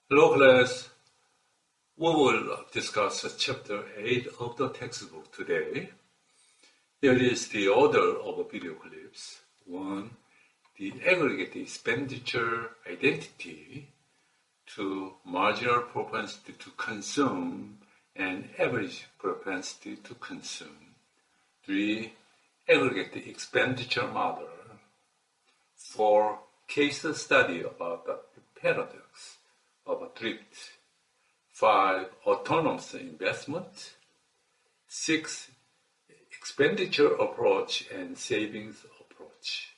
Hello class, we will discuss chapter 8 of the textbook today. Here is the order of video clips. 1. The aggregate expenditure identity. 2. Marginal propensity to consume and average propensity to consume. 3. Aggregate expenditure model. 4. Case study about the paradox of a thrift. 5. Autonomous investment. 6. Expenditure approach and savings approach.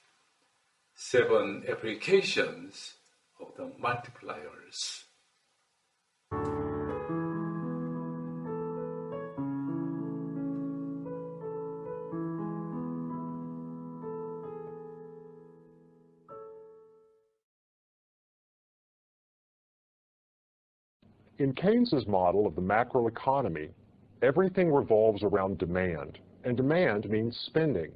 7. Applications of the multipliers. In Keynes's model of the macroeconomy, everything revolves around demand, and demand means spending.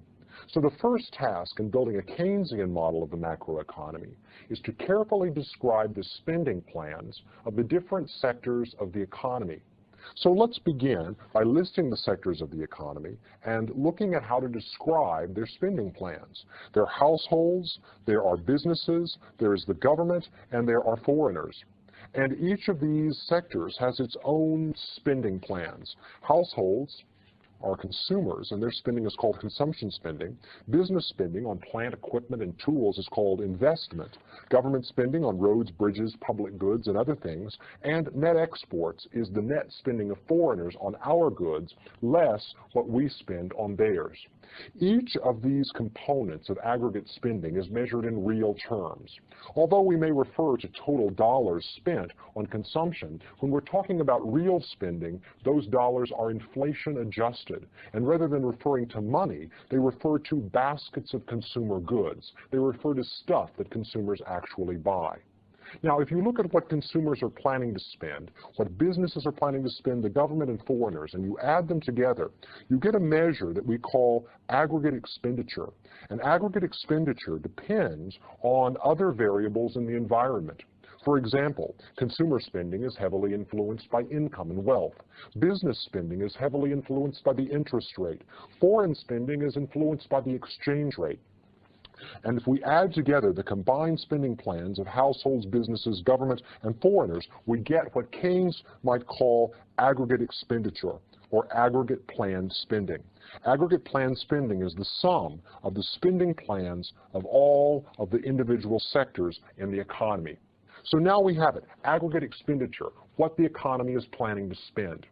So the first task in building a Keynesian model of the macroeconomy is to carefully describe the spending plans of the different sectors of the economy. So let's begin by listing the sectors of the economy and looking at how to describe their spending plans. There are households, there are businesses, there is the government, and there are foreigners. And each of these sectors has its own spending plans. Households are consumers, and their spending is called consumption spending. Business spending on plant, equipment, and tools is called investment. Government spending on roads, bridges, public goods, and other things. And net exports is the net spending of foreigners on our goods, less what we spend on theirs. Each of these components of aggregate spending is measured in real terms. Although we may refer to total dollars spent on consumption, when we're talking about real spending, those dollars are inflation adjusted. And rather than referring to money, they refer to baskets of consumer goods. They refer to stuff that consumers actually buy. Now, if you look at what consumers are planning to spend, what businesses are planning to spend, the government and foreigners, and you add them together, you get a measure that we call aggregate expenditure. And aggregate expenditure depends on other variables in the environment. For example, consumer spending is heavily influenced by income and wealth. Business spending is heavily influenced by the interest rate. Foreign spending is influenced by the exchange rate. And if we add together the combined spending plans of households, businesses, governments, and foreigners, we get what Keynes might call aggregate expenditure, or aggregate planned spending. Aggregate planned spending is the sum of the spending plans of all of the individual sectors in the economy. So now we have it, aggregate expenditure, what the economy is planning to spend.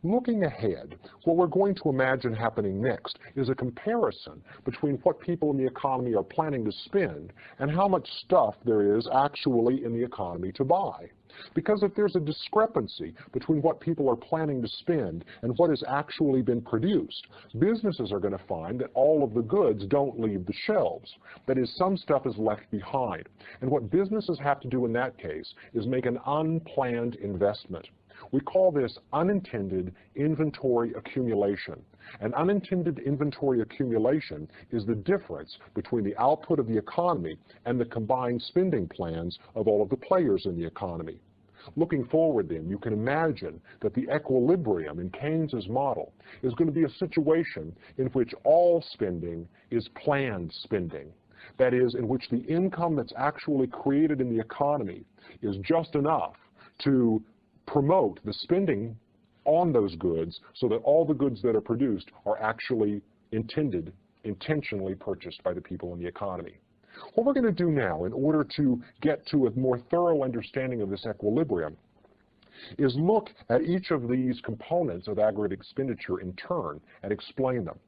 Looking ahead, what we're going to imagine happening next is a comparison between what people in the economy are planning to spend and how much stuff there is actually in the economy to buy. Because if there's a discrepancy between what people are planning to spend and what has actually been produced, businesses are going to find that all of the goods don't leave the shelves. That is, some stuff is left behind. And what businesses have to do in that case is make an unplanned investment. We call this unintended inventory accumulation. And unintended inventory accumulation is the difference between the output of the economy and the combined spending plans of all of the players in the economy. Looking forward then, you can imagine that the equilibrium in Keynes's model is going to be a situation in which all spending is planned spending. That is, in which the income that's actually created in the economy is just enough to promote the spending on those goods so that all the goods that are produced are actually intentionally purchased by the people in the economy. What we're going to do now in order to get to a more thorough understanding of this equilibrium is look at each of these components of aggregate expenditure in turn and explain them.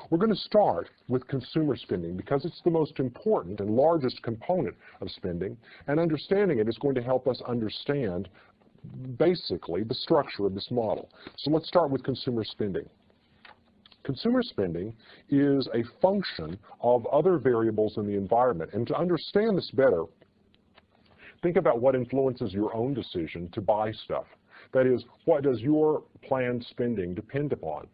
We're going to start with consumer spending because it's the most important and largest component of spending, and understanding it is going to help us understand basically the structure of this model. So let's start with consumer spending. Consumer spending is a function of other variables in the environment. And to understand this better, think about what influences your own decision to buy stuff. That is, what does your planned spending depend upon?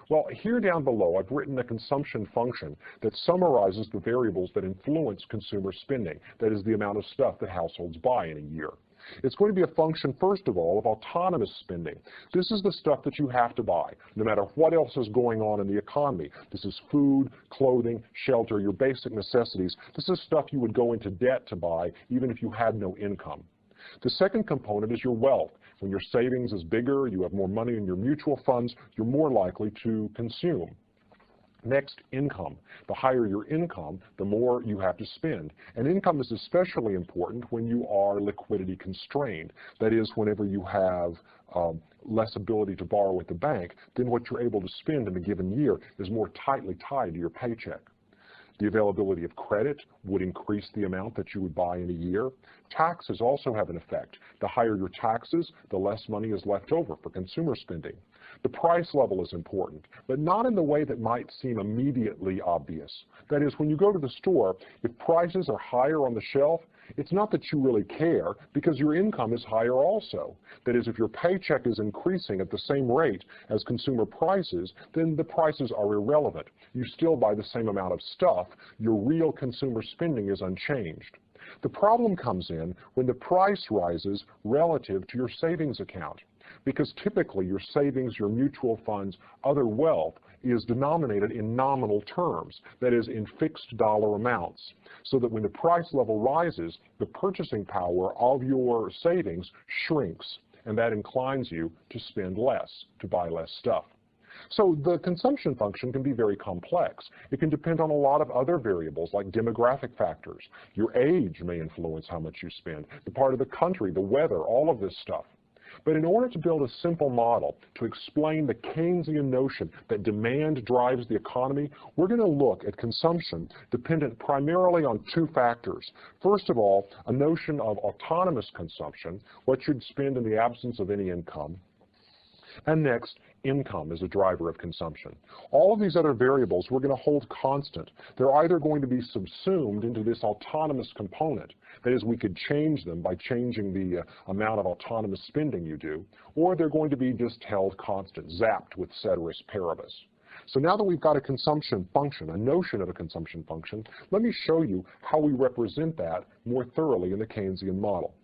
Well, here down below, I've written a consumption function that summarizes the variables that influence consumer spending. That is the amount of stuff that households buy in a year. It's going to be a function, first of all, of autonomous spending. This is the stuff that you have to buy, no matter what else is going on in the economy. This is food, clothing, shelter, your basic necessities. This is stuff you would go into debt to buy, even if you had no income. The second component is your wealth. When your savings is bigger, you have more money in your mutual funds, you're more likely to consume. Next, income. The higher your income, the more you have to spend. And income is especially important when you are liquidity constrained. That is, whenever you have less ability to borrow at the bank, then what you're able to spend in a given year is more tightly tied to your paycheck. The availability of credit would increase the amount that you would buy in a year. Taxes also have an effect. The higher your taxes, the less money is left over for consumer spending. The price level is important, but not in the way that might seem immediately obvious. That is, when you go to the store, if prices are higher on the shelf, it's not that you really care, because your income is higher also. That is, if your paycheck is increasing at the same rate as consumer prices, then the prices are irrelevant. You still buy the same amount of stuff. Your real consumer spending is unchanged. The problem comes in when the price rises relative to your savings account, because typically your savings, your mutual funds, other wealth is denominated in nominal terms, that is, in fixed dollar amounts, so that when the price level rises, the purchasing power of your savings shrinks, and that inclines you to spend less, to buy less stuff. So the consumption function can be very complex. It can depend on a lot of other variables like demographic factors. Your age may influence how much you spend, the part of the country, the weather, all of this stuff. But in order to build a simple model to explain the Keynesian notion that demand drives the economy, we're going to look at consumption dependent primarily on two factors. First of all, a notion of autonomous consumption, what you'd spend in the absence of any income. And next, income as a driver of consumption. All of these other variables we're going to hold constant. They're either going to be subsumed into this autonomous component, that is, we could change them by changing the amount of autonomous spending you do, or they're going to be just held constant, zapped with ceteris paribus. So now that we've got a consumption function, a notion of a consumption function, let me show you how we represent that more thoroughly in the Keynesian model.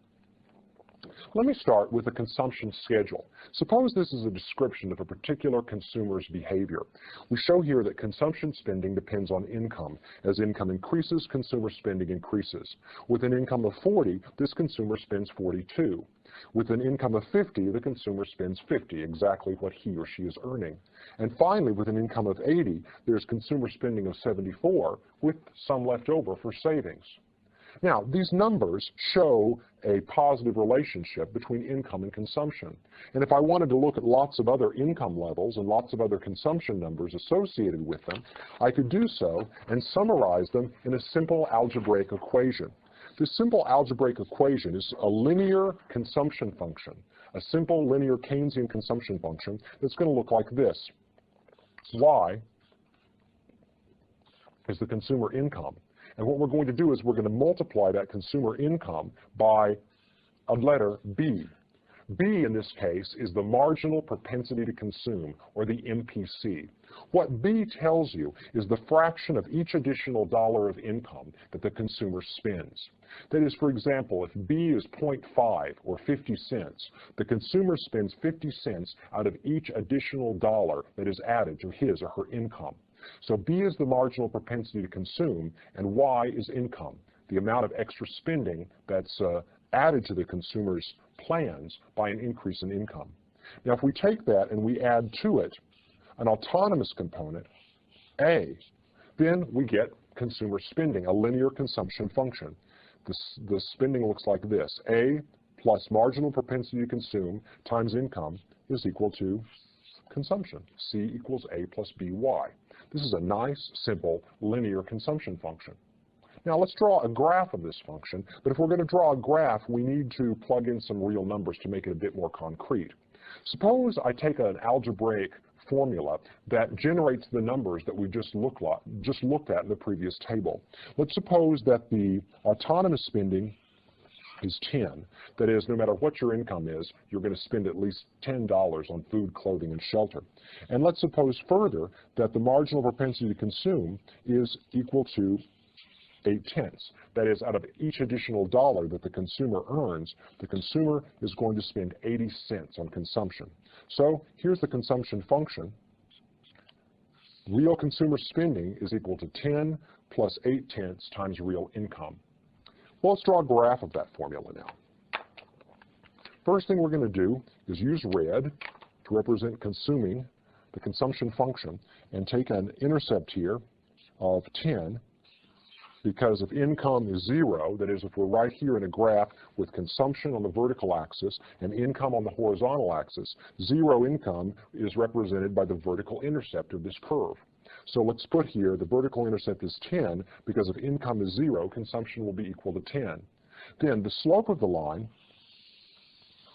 Let me start with a consumption schedule. Suppose this is a description of a particular consumer's behavior. We show here that consumption spending depends on income. As income increases, consumer spending increases. With an income of 40, this consumer spends 42. With an income of 50, the consumer spends 50, exactly what he or she is earning. And finally, with an income of 80, there's consumer spending of 74, with some left over for savings. Now, these numbers show a positive relationship between income and consumption. And if I wanted to look at lots of other income levels and lots of other consumption numbers associated with them, I could do so and summarize them in a simple algebraic equation. This simple algebraic equation is a linear consumption function, a simple linear Keynesian consumption function that's going to look like this. Y is the consumer income. And what we're going to do is we're going to multiply that consumer income by a letter B. B in this case is the marginal propensity to consume, or the MPC. What B tells you is the fraction of each additional dollar of income that the consumer spends. That is, for example, if B is 0.5 or 50 cents, the consumer spends 50 cents out of each additional dollar that is added to his or her income. So B is the marginal propensity to consume, and Y is income, the amount of extra spending that's added to the consumer's plans by an increase in income. Now, if we take that and we add to it an autonomous component, A, then we get consumer spending, a linear consumption function. The spending looks like this. A plus marginal propensity to consume times income is equal to consumption. C equals A plus BY. This is a nice, simple, linear consumption function. Now let's draw a graph of this function, but if we're going to draw a graph, we need to plug in some real numbers to make it a bit more concrete. Suppose I take an algebraic formula that generates the numbers that we just looked at in the previous table. Let's suppose that the autonomous spending is 10. That is, no matter what your income is, you're going to spend at least $10 on food, clothing, and shelter. And let's suppose further that the marginal propensity to consume is equal to 8/10. That is, out of each additional dollar that the consumer earns, the consumer is going to spend 80 cents on consumption. So here's the consumption function. Real consumer spending is equal to 10 plus 8/10 times real income. Well, let's draw a graph of that formula now. First thing we're going to do is use red to represent consuming, the consumption function, and take an intercept here of 10, because if income is 0, that is, if we're right here in a graph with consumption on the vertical axis and income on the horizontal axis, 0 income is represented by the vertical intercept of this curve. So let's put here the vertical intercept is 10, because if income is 0, consumption will be equal to 10. Then the slope of the line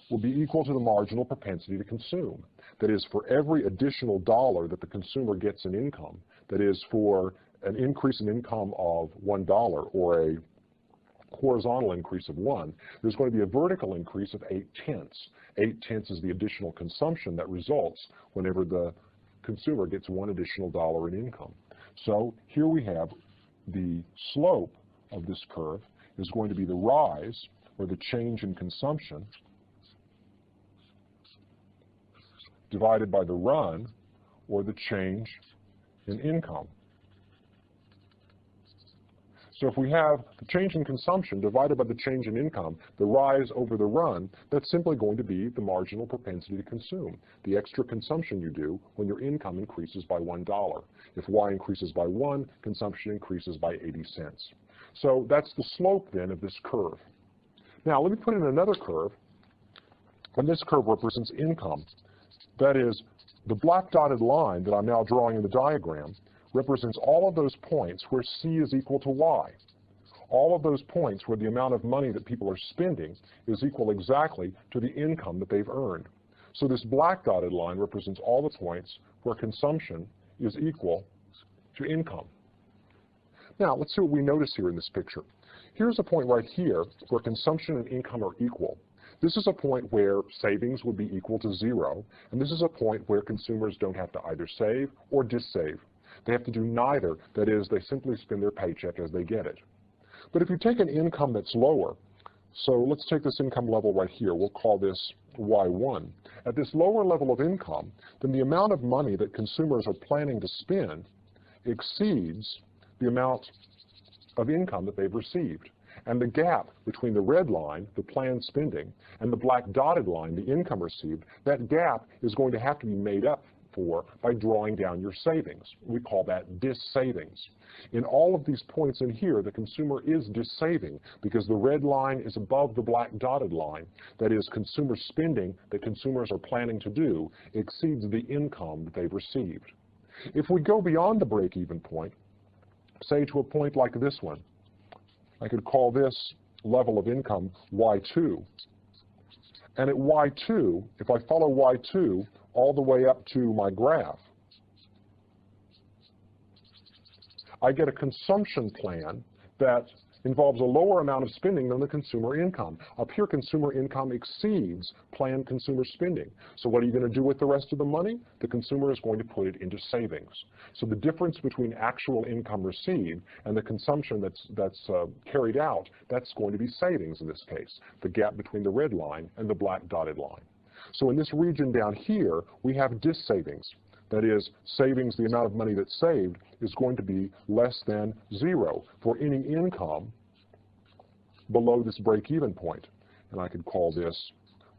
will be equal to the marginal propensity to consume. That is, for every additional dollar that the consumer gets in income, that is, for an increase in income of $1 or a horizontal increase of 1, there's going to be a vertical increase of 8/10. 8/10 is the additional consumption that results whenever the consumer gets one additional dollar in income. So here we have the slope of this curve is going to be the rise, or the change in consumption, divided by the run, or the change in income. So if we have the change in consumption divided by the change in income, the rise over the run, that's simply going to be the marginal propensity to consume, the extra consumption you do when your income increases by $1. If Y increases by 1, consumption increases by 80 cents. So that's the slope then of this curve. Now let me put in another curve, and this curve represents income. That is, the black dotted line that I'm now drawing in the diagram represents all of those points where C is equal to Y. All of those points where the amount of money that people are spending is equal exactly to the income that they've earned. So this black dotted line represents all the points where consumption is equal to income. Now, let's see what we notice here in this picture. Here's a point right here where consumption and income are equal. This is a point where savings would be equal to 0, and this is a point where consumers don't have to either save or dissave. They have to do neither. That is, they simply spend their paycheck as they get it. But if you take an income that's lower, so let's take this income level right here. We'll call this Y1. At this lower level of income, then the amount of money that consumers are planning to spend exceeds the amount of income that they've received. And the gap between the red line, the planned spending, and the black dotted line, the income received, that gap is going to have to be made up for by drawing down your savings. We call that dissavings. In all of these points in here, the consumer is dissaving because the red line is above the black dotted line. That is, consumer spending that consumers are planning to do exceeds the income that they've received. If we go beyond the break-even point, say to a point like this one, I could call this level of income Y2. And at Y2, if I follow Y2 all the way up to my graph, I get a consumption plan that involves a lower amount of spending than the consumer income. Up here, consumer income exceeds planned consumer spending. So what are you going to do with the rest of the money? The consumer is going to put it into savings. So the difference between actual income received and the consumption that's carried out, that's going to be savings in this case, the gap between the red line and the black dotted line. So in this region down here, we have dissavings. That is, savings, the amount of money that's saved, is going to be less than 0 for any income below this break-even point. And I could call this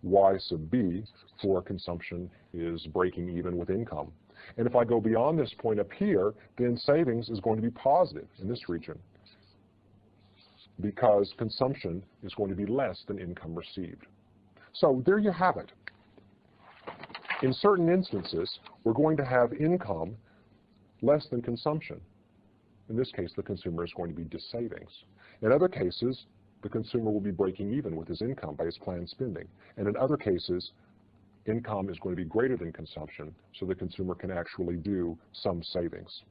Y sub B for consumption is breaking even with income. And if I go beyond this point up here, then savings is going to be positive in this region because consumption is going to be less than income received. So there you have it. In certain instances, we're going to have income less than consumption. In this case, the consumer is going to be dissavings. In other cases, the consumer will be breaking even with his income by his planned spending. And in other cases, income is going to be greater than consumption, so the consumer can actually do some savings.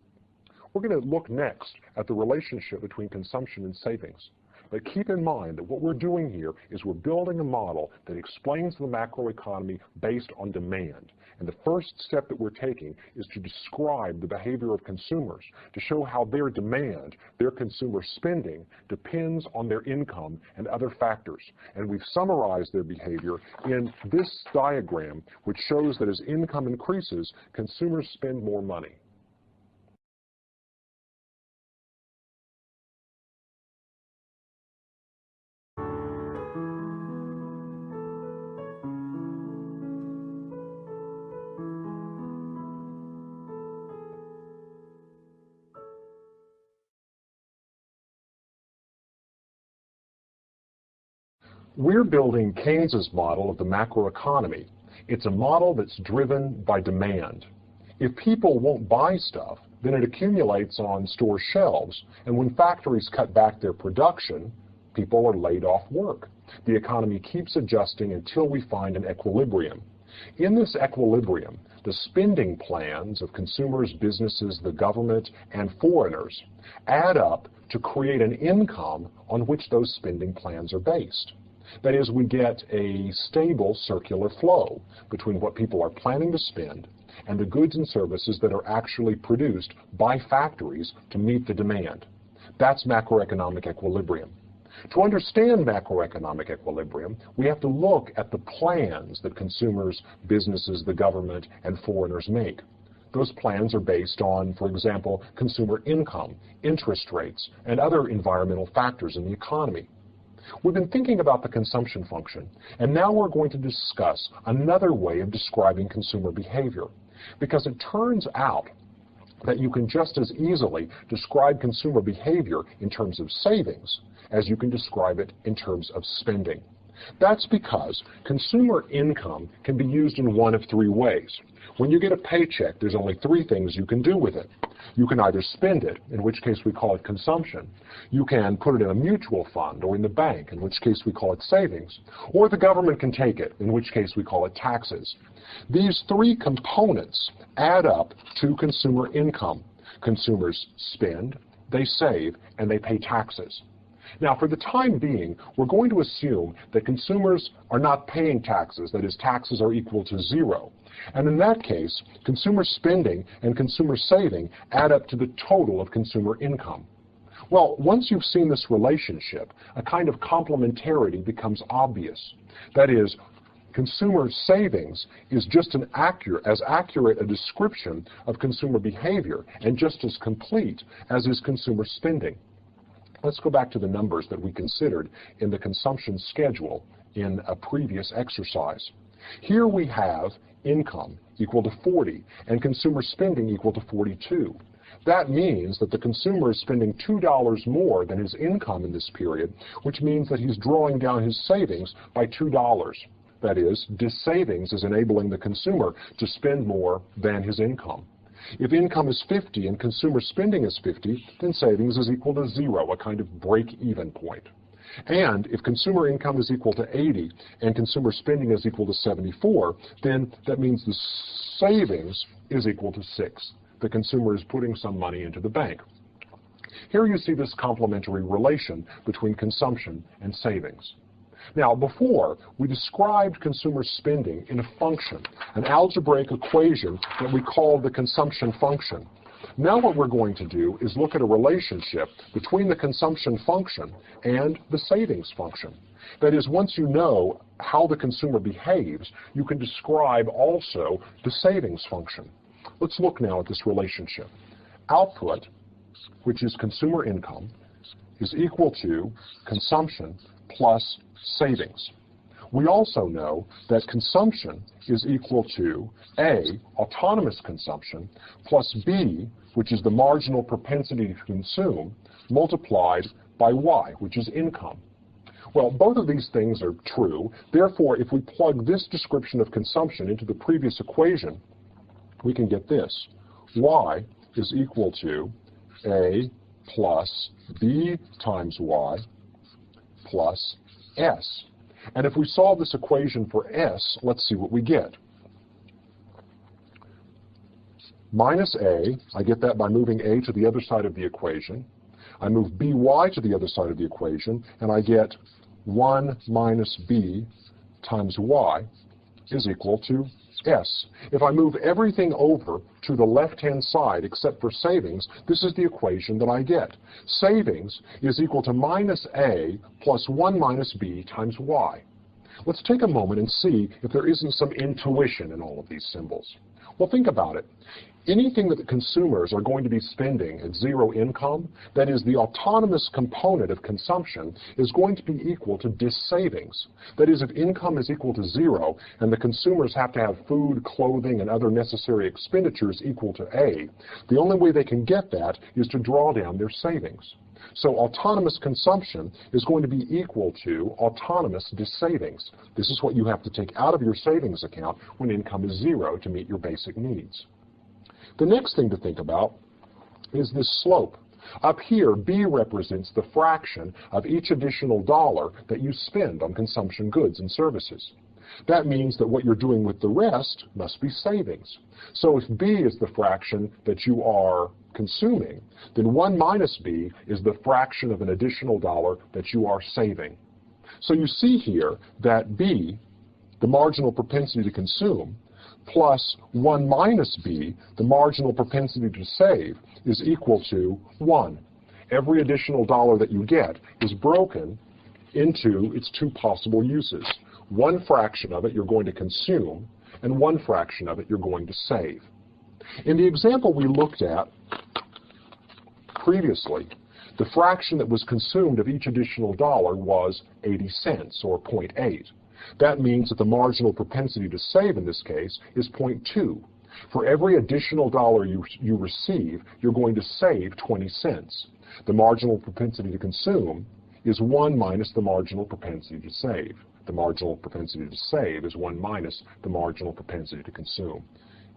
We're going to look next at the relationship between consumption and savings. But keep in mind that what we're doing here is we're building a model that explains the macroeconomy based on demand. And the first step that we're taking is to describe the behavior of consumers, to show how their demand, their consumer spending, depends on their income and other factors. And we've summarized their behavior in this diagram, which shows that as income increases, consumers spend more money. We're building Keynes's model of the macroeconomy. It's a model that's driven by demand. If people won't buy stuff, then it accumulates on store shelves, and when factories cut back their production, people are laid off work. The economy keeps adjusting until we find an equilibrium. In this equilibrium, the spending plans of consumers, businesses, the government, and foreigners add up to create an income on which those spending plans are based. That is, we get a stable circular flow between what people are planning to spend and the goods and services that are actually produced by factories to meet the demand. That's macroeconomic equilibrium. To understand macroeconomic equilibrium, we have to look at the plans that consumers, businesses, the government, and foreigners make. Those plans are based on, for example, consumer income, interest rates, and other environmental factors in the economy. We've been thinking about the consumption function, and now we're going to discuss another way of describing consumer behavior, because it turns out that you can just as easily describe consumer behavior in terms of savings as you can describe it in terms of spending. That's because consumer income can be used in one of three ways. When you get a paycheck, there's only three things you can do with it. You can either spend it, in which case we call it consumption. You can put it in a mutual fund or in the bank, in which case we call it savings. Or the government can take it, in which case we call it taxes. These three components add up to consumer income. Consumers spend, they save, and they pay taxes. Now, for the time being, we're going to assume that consumers are not paying taxes, that is, taxes are equal to zero. And in that case, consumer spending and consumer saving add up to the total of consumer income. Well, once you've seen this relationship, a kind of complementarity becomes obvious. That is, consumer savings is just as accurate a description of consumer behavior and just as complete as is consumer spending. Let's go back to the numbers that we considered in the consumption schedule in a previous exercise. Here we have income equal to 40 and consumer spending equal to 42. That means that the consumer is spending $2 more than his income in this period, which means that he's drawing down his savings by $2. That is, this savings is enabling the consumer to spend more than his income. If income is 50 and consumer spending is 50, then savings is equal to 0, a kind of break-even point. And if consumer income is equal to 80 and consumer spending is equal to 74, then that means the savings is equal to 6. The consumer is putting some money into the bank. Here you see this complementary relation between consumption and savings. Now, before, we described consumer spending in a function, an algebraic equation that we called the consumption function. Now what we're going to do is look at a relationship between the consumption function and the savings function. That is, once you know how the consumer behaves, you can describe also the savings function. Let's look now at this relationship. Output, which is consumer income, is equal to consumption plus savings. We also know that consumption is equal to A, autonomous consumption, plus B, which is the marginal propensity to consume, multiplied by Y, which is income. Well, both of these things are true. Therefore, if we plug this description of consumption into the previous equation, we can get this. Y is equal to A plus B times Y plus S. And if we solve this equation for S, let's see what we get. Minus A, I get that by moving A to the other side of the equation. I move by to the other side of the equation, and I get 1 minus b times y is equal to S. If I move everything over to the left-hand side except for savings, this is the equation that I get. Savings is equal to minus A plus 1 minus B times Y. Let's take a moment and see if there isn't some intuition in all of these symbols. Well, think about it. Anything that the consumers are going to be spending at zero income, that is the autonomous component of consumption, is going to be equal to savings. That is, if income is equal to zero and the consumers have to have food, clothing, and other necessary expenditures equal to A, the only way they can get that is to draw down their savings. So autonomous consumption is going to be equal to autonomous savings. This is what you have to take out of your savings account when income is zero to meet your basic needs. The next thing to think about is this slope. Up here, B represents the fraction of each additional dollar that you spend on consumption goods and services. That means that what you're doing with the rest must be savings. So if B is the fraction that you are consuming, then 1 minus B is the fraction of an additional dollar that you are saving. So you see here that B, the marginal propensity to consume, plus 1 minus B, the marginal propensity to save, is equal to 1. Every additional dollar that you get is broken into its two possible uses. One fraction of it you're going to consume, and one fraction of it you're going to save. In the example we looked at previously, the fraction that was consumed of each additional dollar was 80 cents, or 0.8. That means that the marginal propensity to save in this case is 0.2. For every additional dollar you receive, you're going to save 20 cents. The marginal propensity to consume is 1 minus the marginal propensity to save. The marginal propensity to save is 1 minus the marginal propensity to consume.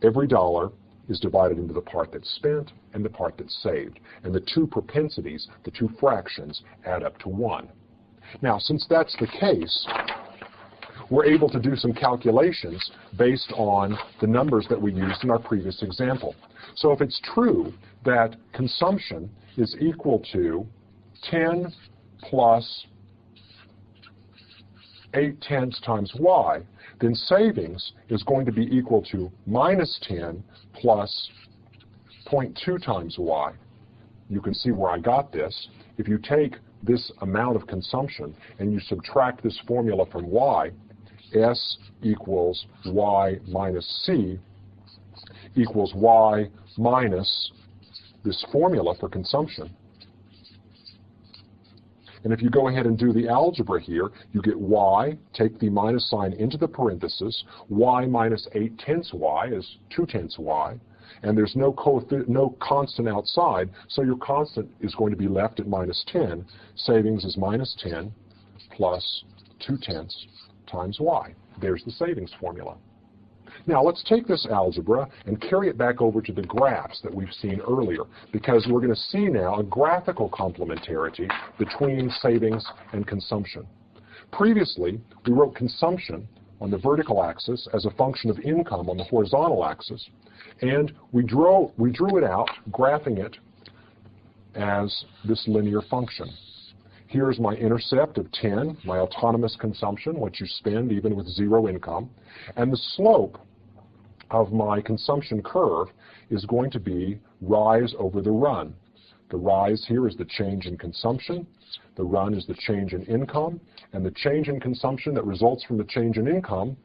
Every dollar is divided into the part that's spent and the part that's saved. And the two propensities, the two fractions, add up to 1. Now, since that's the case, we're able to do some calculations based on the numbers that we used in our previous example. So if it's true that consumption is equal to 10 plus 8/10 times y, then savings is going to be equal to minus 10 plus 0.2 times y. You can see where I got this. If you take this amount of consumption and you subtract this formula from y, S equals y minus C equals y minus this formula for consumption. And if you go ahead and do the algebra here, you get y, take the minus sign into the parenthesis, y minus 8/10 y is 2/10 y, and there's no constant outside, so your constant is going to be left at minus 10. Savings is minus 10 plus 2/10 times y. There's the savings formula. Now let's take this algebra and carry it back over to the graphs that we've seen earlier, because we're going to see now a graphical complementarity between savings and consumption. Previously, we wrote consumption on the vertical axis as a function of income on the horizontal axis, and we drew it out, graphing it as this linear function. Here's my intercept of 10, my autonomous consumption, what you spend even with zero income. And the slope of my consumption curve is going to be rise over the run. The rise here is the change in consumption. The run is the change in income. And the change in consumption that results from the change in income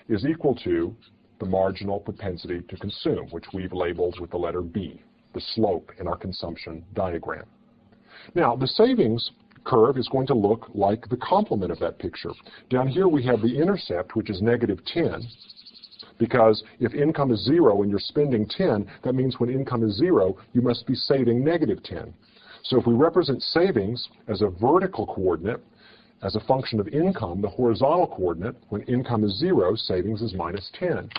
is equal to the marginal propensity to consume, which we've labeled with the letter B, the slope in our consumption diagram. Now, the savings curve is going to look like the complement of that picture. Down here we have the intercept, which is negative 10, because if income is 0 and you're spending 10, that means when income is 0, you must be saving negative 10. So if we represent savings as a vertical coordinate, as a function of income, the horizontal coordinate, when income is 0, savings is minus 10.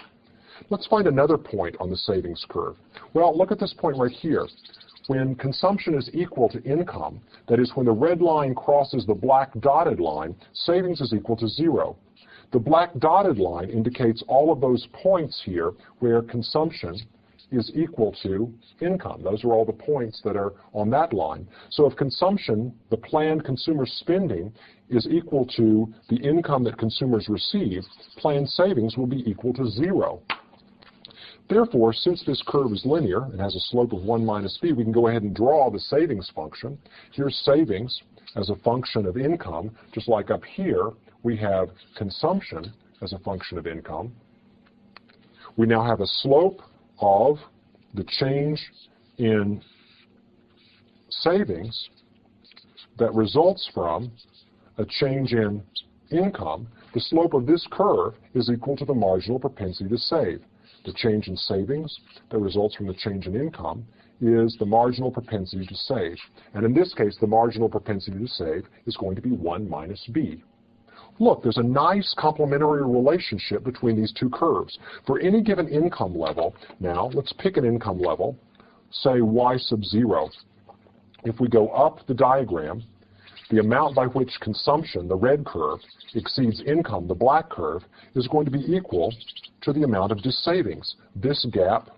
Let's find another point on the savings curve. Well, look at this point right here. When consumption is equal to income, that is when the red line crosses the black dotted line, savings is equal to 0. The black dotted line indicates all of those points here where consumption is equal to income. Those are all the points that are on that line. So if consumption, the planned consumer spending, is equal to the income that consumers receive, planned savings will be equal to 0. Therefore, since this curve is linear and has a slope of 1 minus b, we can go ahead and draw the savings function. Here's savings as a function of income, just like up here we have consumption as a function of income. We now have a slope of the change in savings that results from a change in income. The slope of this curve is equal to the marginal propensity to save. The change in savings that results from the change in income is the marginal propensity to save. And in this case, the marginal propensity to save is going to be 1 minus b. Look, there's a nice complementary relationship between these two curves. For any given income level, now let's pick an income level, say y sub 0. If we go up the diagram, the amount by which consumption, the red curve, exceeds income, the black curve, is going to be equal to the amount of savings. This gap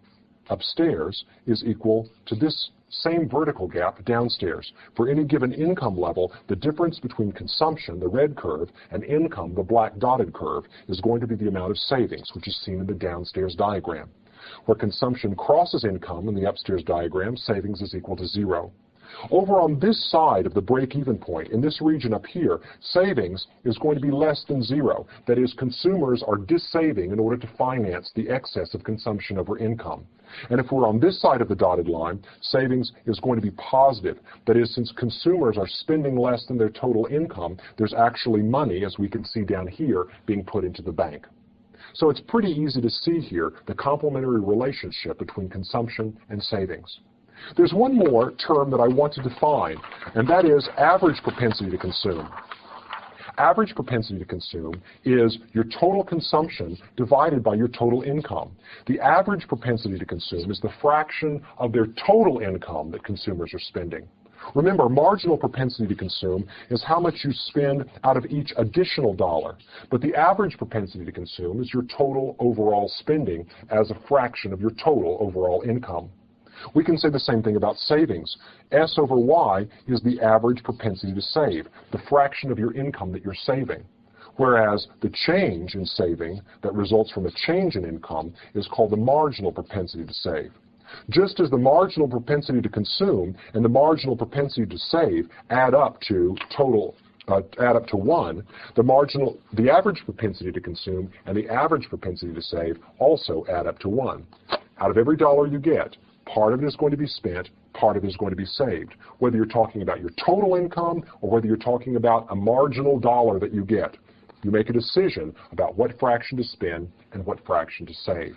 upstairs is equal to this same vertical gap downstairs. For any given income level, the difference between consumption, the red curve, and income, the black dotted curve, is going to be the amount of savings, which is seen in the downstairs diagram. Where consumption crosses income in the upstairs diagram, savings is equal to 0. Over on this side of the break-even point, in this region up here, savings is going to be less than 0. That is, consumers are dissaving in order to finance the excess of consumption over income. And if we're on this side of the dotted line, savings is going to be positive. That is, since consumers are spending less than their total income, there's actually money, as we can see down here, being put into the bank. So it's pretty easy to see here the complementary relationship between consumption and savings. There's one more term that I want to define, and that is average propensity to consume. Average propensity to consume is your total consumption divided by your total income. The average propensity to consume is the fraction of their total income that consumers are spending. Remember, marginal propensity to consume is how much you spend out of each additional dollar. But the average propensity to consume is your total overall spending as a fraction of your total overall income. We can say the same thing about savings. S over Y is the average propensity to save, the fraction of your income that you're saving. Whereas the change in saving that results from a change in income is called the marginal propensity to save. Just as the marginal propensity to consume and the marginal propensity to save add up to 1, the average propensity to consume and the average propensity to save also add up to 1. Out of every dollar you get, part of it is going to be spent, part of it is going to be saved. Whether you're talking about your total income or whether you're talking about a marginal dollar that you get, you make a decision about what fraction to spend and what fraction to save.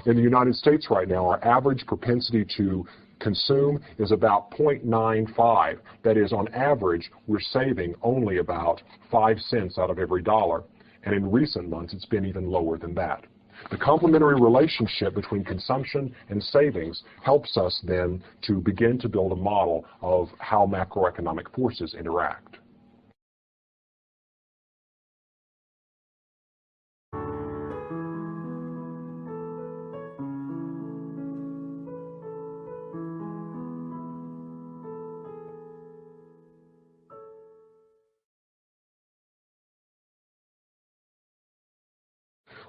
In the United States right now, our average propensity to consume is about 0.95. That is, on average, we're saving only about 5 cents out of every dollar. And in recent months, it's been even lower than that. The complementary relationship between consumption and savings helps us then to begin to build a model of how macroeconomic forces interact.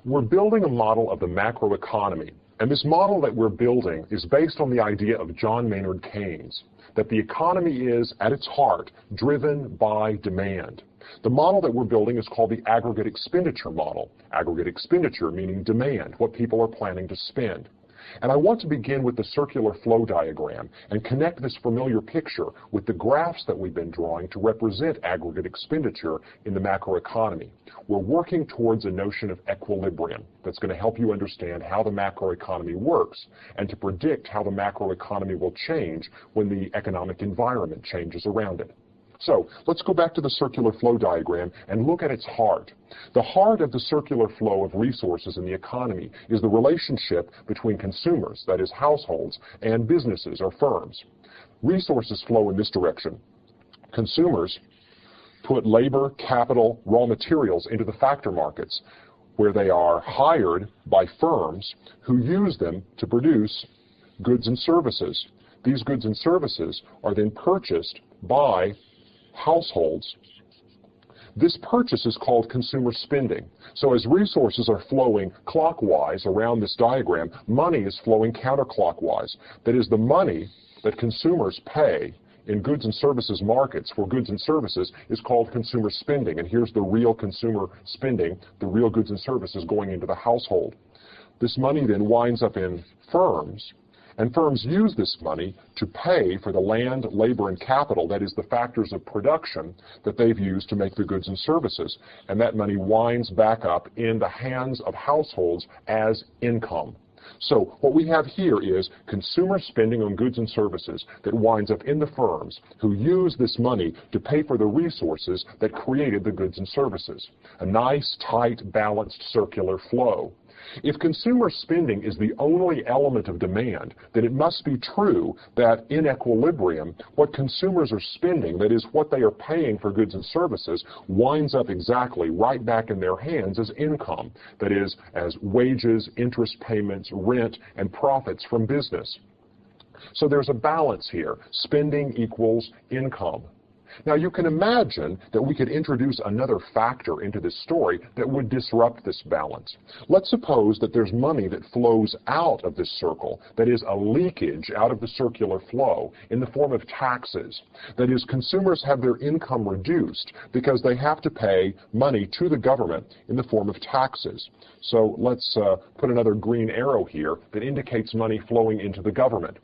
We're building a model of the macroeconomy, and this model that we're building is based on the idea of John Maynard Keynes, that the economy is, at its heart, driven by demand. The model that we're building is called the aggregate expenditure model. Aggregate expenditure meaning demand, what people are planning to spend. And I want to begin with the circular flow diagram and connect this familiar picture with the graphs that we've been drawing to represent aggregate expenditure in the macroeconomy. We're working towards a notion of equilibrium that's going to help you understand how the macroeconomy works and to predict how the macroeconomy will change when the economic environment changes around it. So let's go back to the circular flow diagram and look at its heart. The heart of the circular flow of resources in the economy is the relationship between consumers, that is households, and businesses or firms. Resources flow in this direction. Consumers put labor, capital, raw materials into the factor markets, where they are hired by firms who use them to produce goods and services. These goods and services are then purchased by households. This purchase is called consumer spending. So as resources are flowing clockwise around this diagram, money is flowing counterclockwise. That is, the money that consumers pay in goods and services markets for goods and services is called consumer spending. And here's the real consumer spending, the real goods and services going into the household. This money then winds up in firms, and firms use this money to pay for the land, labor, and capital, that is the factors of production that they've used to make the goods and services. And that money winds back up in the hands of households as income. So what we have here is consumer spending on goods and services that winds up in the firms who use this money to pay for the resources that created the goods and services. A nice, tight, balanced circular flow. If consumer spending is the only element of demand, then it must be true that in equilibrium, what consumers are spending, that is, what they are paying for goods and services, winds up exactly right back in their hands as income, that is, as wages, interest payments, rent, and profits from business. So there's a balance here. Spending equals income. Now, you can imagine that we could introduce another factor into this story that would disrupt this balance. Let's suppose that there's money that flows out of this circle, that is, a leakage out of the circular flow in the form of taxes. That is, consumers have their income reduced because they have to pay money to the government in the form of taxes. So let's put another green arrow here that indicates money flowing into the government.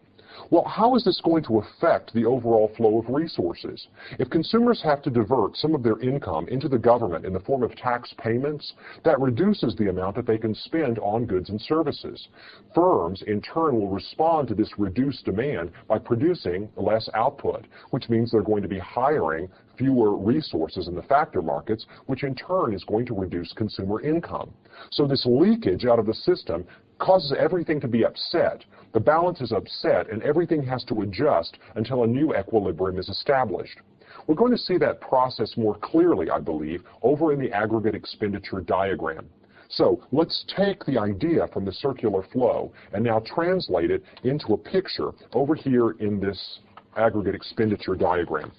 Well, how is this going to affect the overall flow of resources? If consumers have to divert some of their income into the government in the form of tax payments, that reduces the amount that they can spend on goods and services. Firms, in turn, will respond to this reduced demand by producing less output, which means they're going to be hiring fewer resources in the factor markets, which in turn is going to reduce consumer income. So this leakage out of the system causes everything to be upset. The balance is upset, and everything has to adjust until a new equilibrium is established. We're going to see that process more clearly, I believe, over in the aggregate expenditure diagram. So let's take the idea from the circular flow and now translate it into a picture over here in this aggregate expenditure diagram.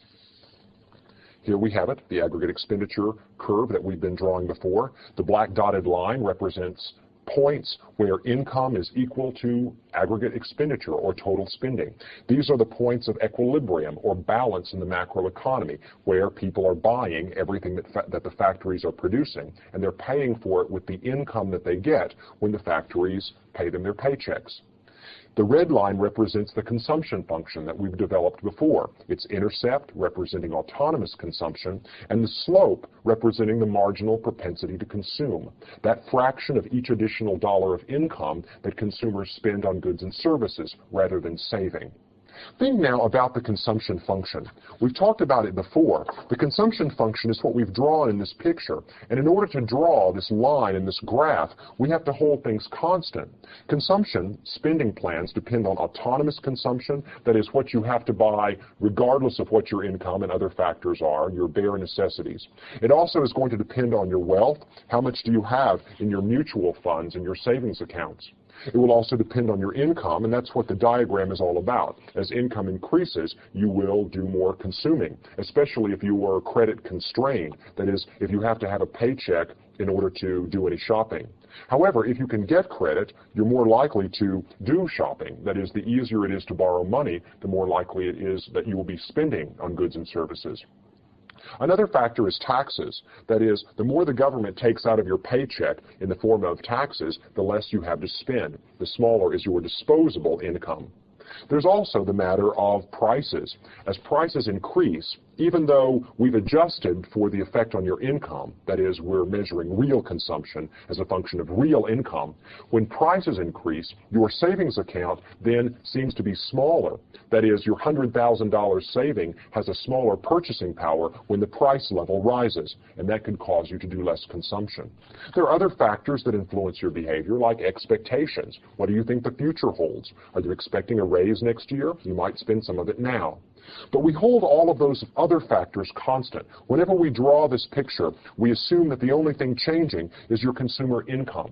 Here we have it, the aggregate expenditure curve that we've been drawing before. The black dotted line represents points where income is equal to aggregate expenditure or total spending. These are the points of equilibrium or balance in the macroeconomy where people are buying everything that the factories are producing, and they're paying for it with the income that they get when the factories pay them their paychecks. The red line represents the consumption function that we've developed before. Its intercept representing autonomous consumption, and the slope representing the marginal propensity to consume, that fraction of each additional dollar of income that consumers spend on goods and services rather than saving. Think now about the consumption function. We've talked about it before. The consumption function is what we've drawn in this picture. And in order to draw this line in this graph, we have to hold things constant. Consumption spending plans depend on autonomous consumption, that is what you have to buy regardless of what your income and other factors are, your bare necessities. It also is going to depend on your wealth. How much do you have in your mutual funds and your savings accounts? It will also depend on your income, and that's what the diagram is all about. As income increases, you will do more consuming, especially if you are credit constrained. That is, if you have to have a paycheck in order to do any shopping. However, if you can get credit, you're more likely to do shopping. That is, the easier it is to borrow money, the more likely it is that you will be spending on goods and services. Another factor is taxes. That is, the more the government takes out of your paycheck in the form of taxes, the less you have to spend. The smaller is your disposable income. There's also the matter of prices. As prices increase, even though we've adjusted for the effect on your income, that is, we're measuring real consumption as a function of real income, when prices increase, your savings account then seems to be smaller. That is, your $100,000 saving has a smaller purchasing power when the price level rises, and that can cause you to do less consumption. There are other factors that influence your behavior, like expectations. What do you think the future holds? Are you expecting a raise next year? You might spend some of it now. But we hold all of those other factors constant. Whenever we draw this picture, we assume that the only thing changing is your consumer income.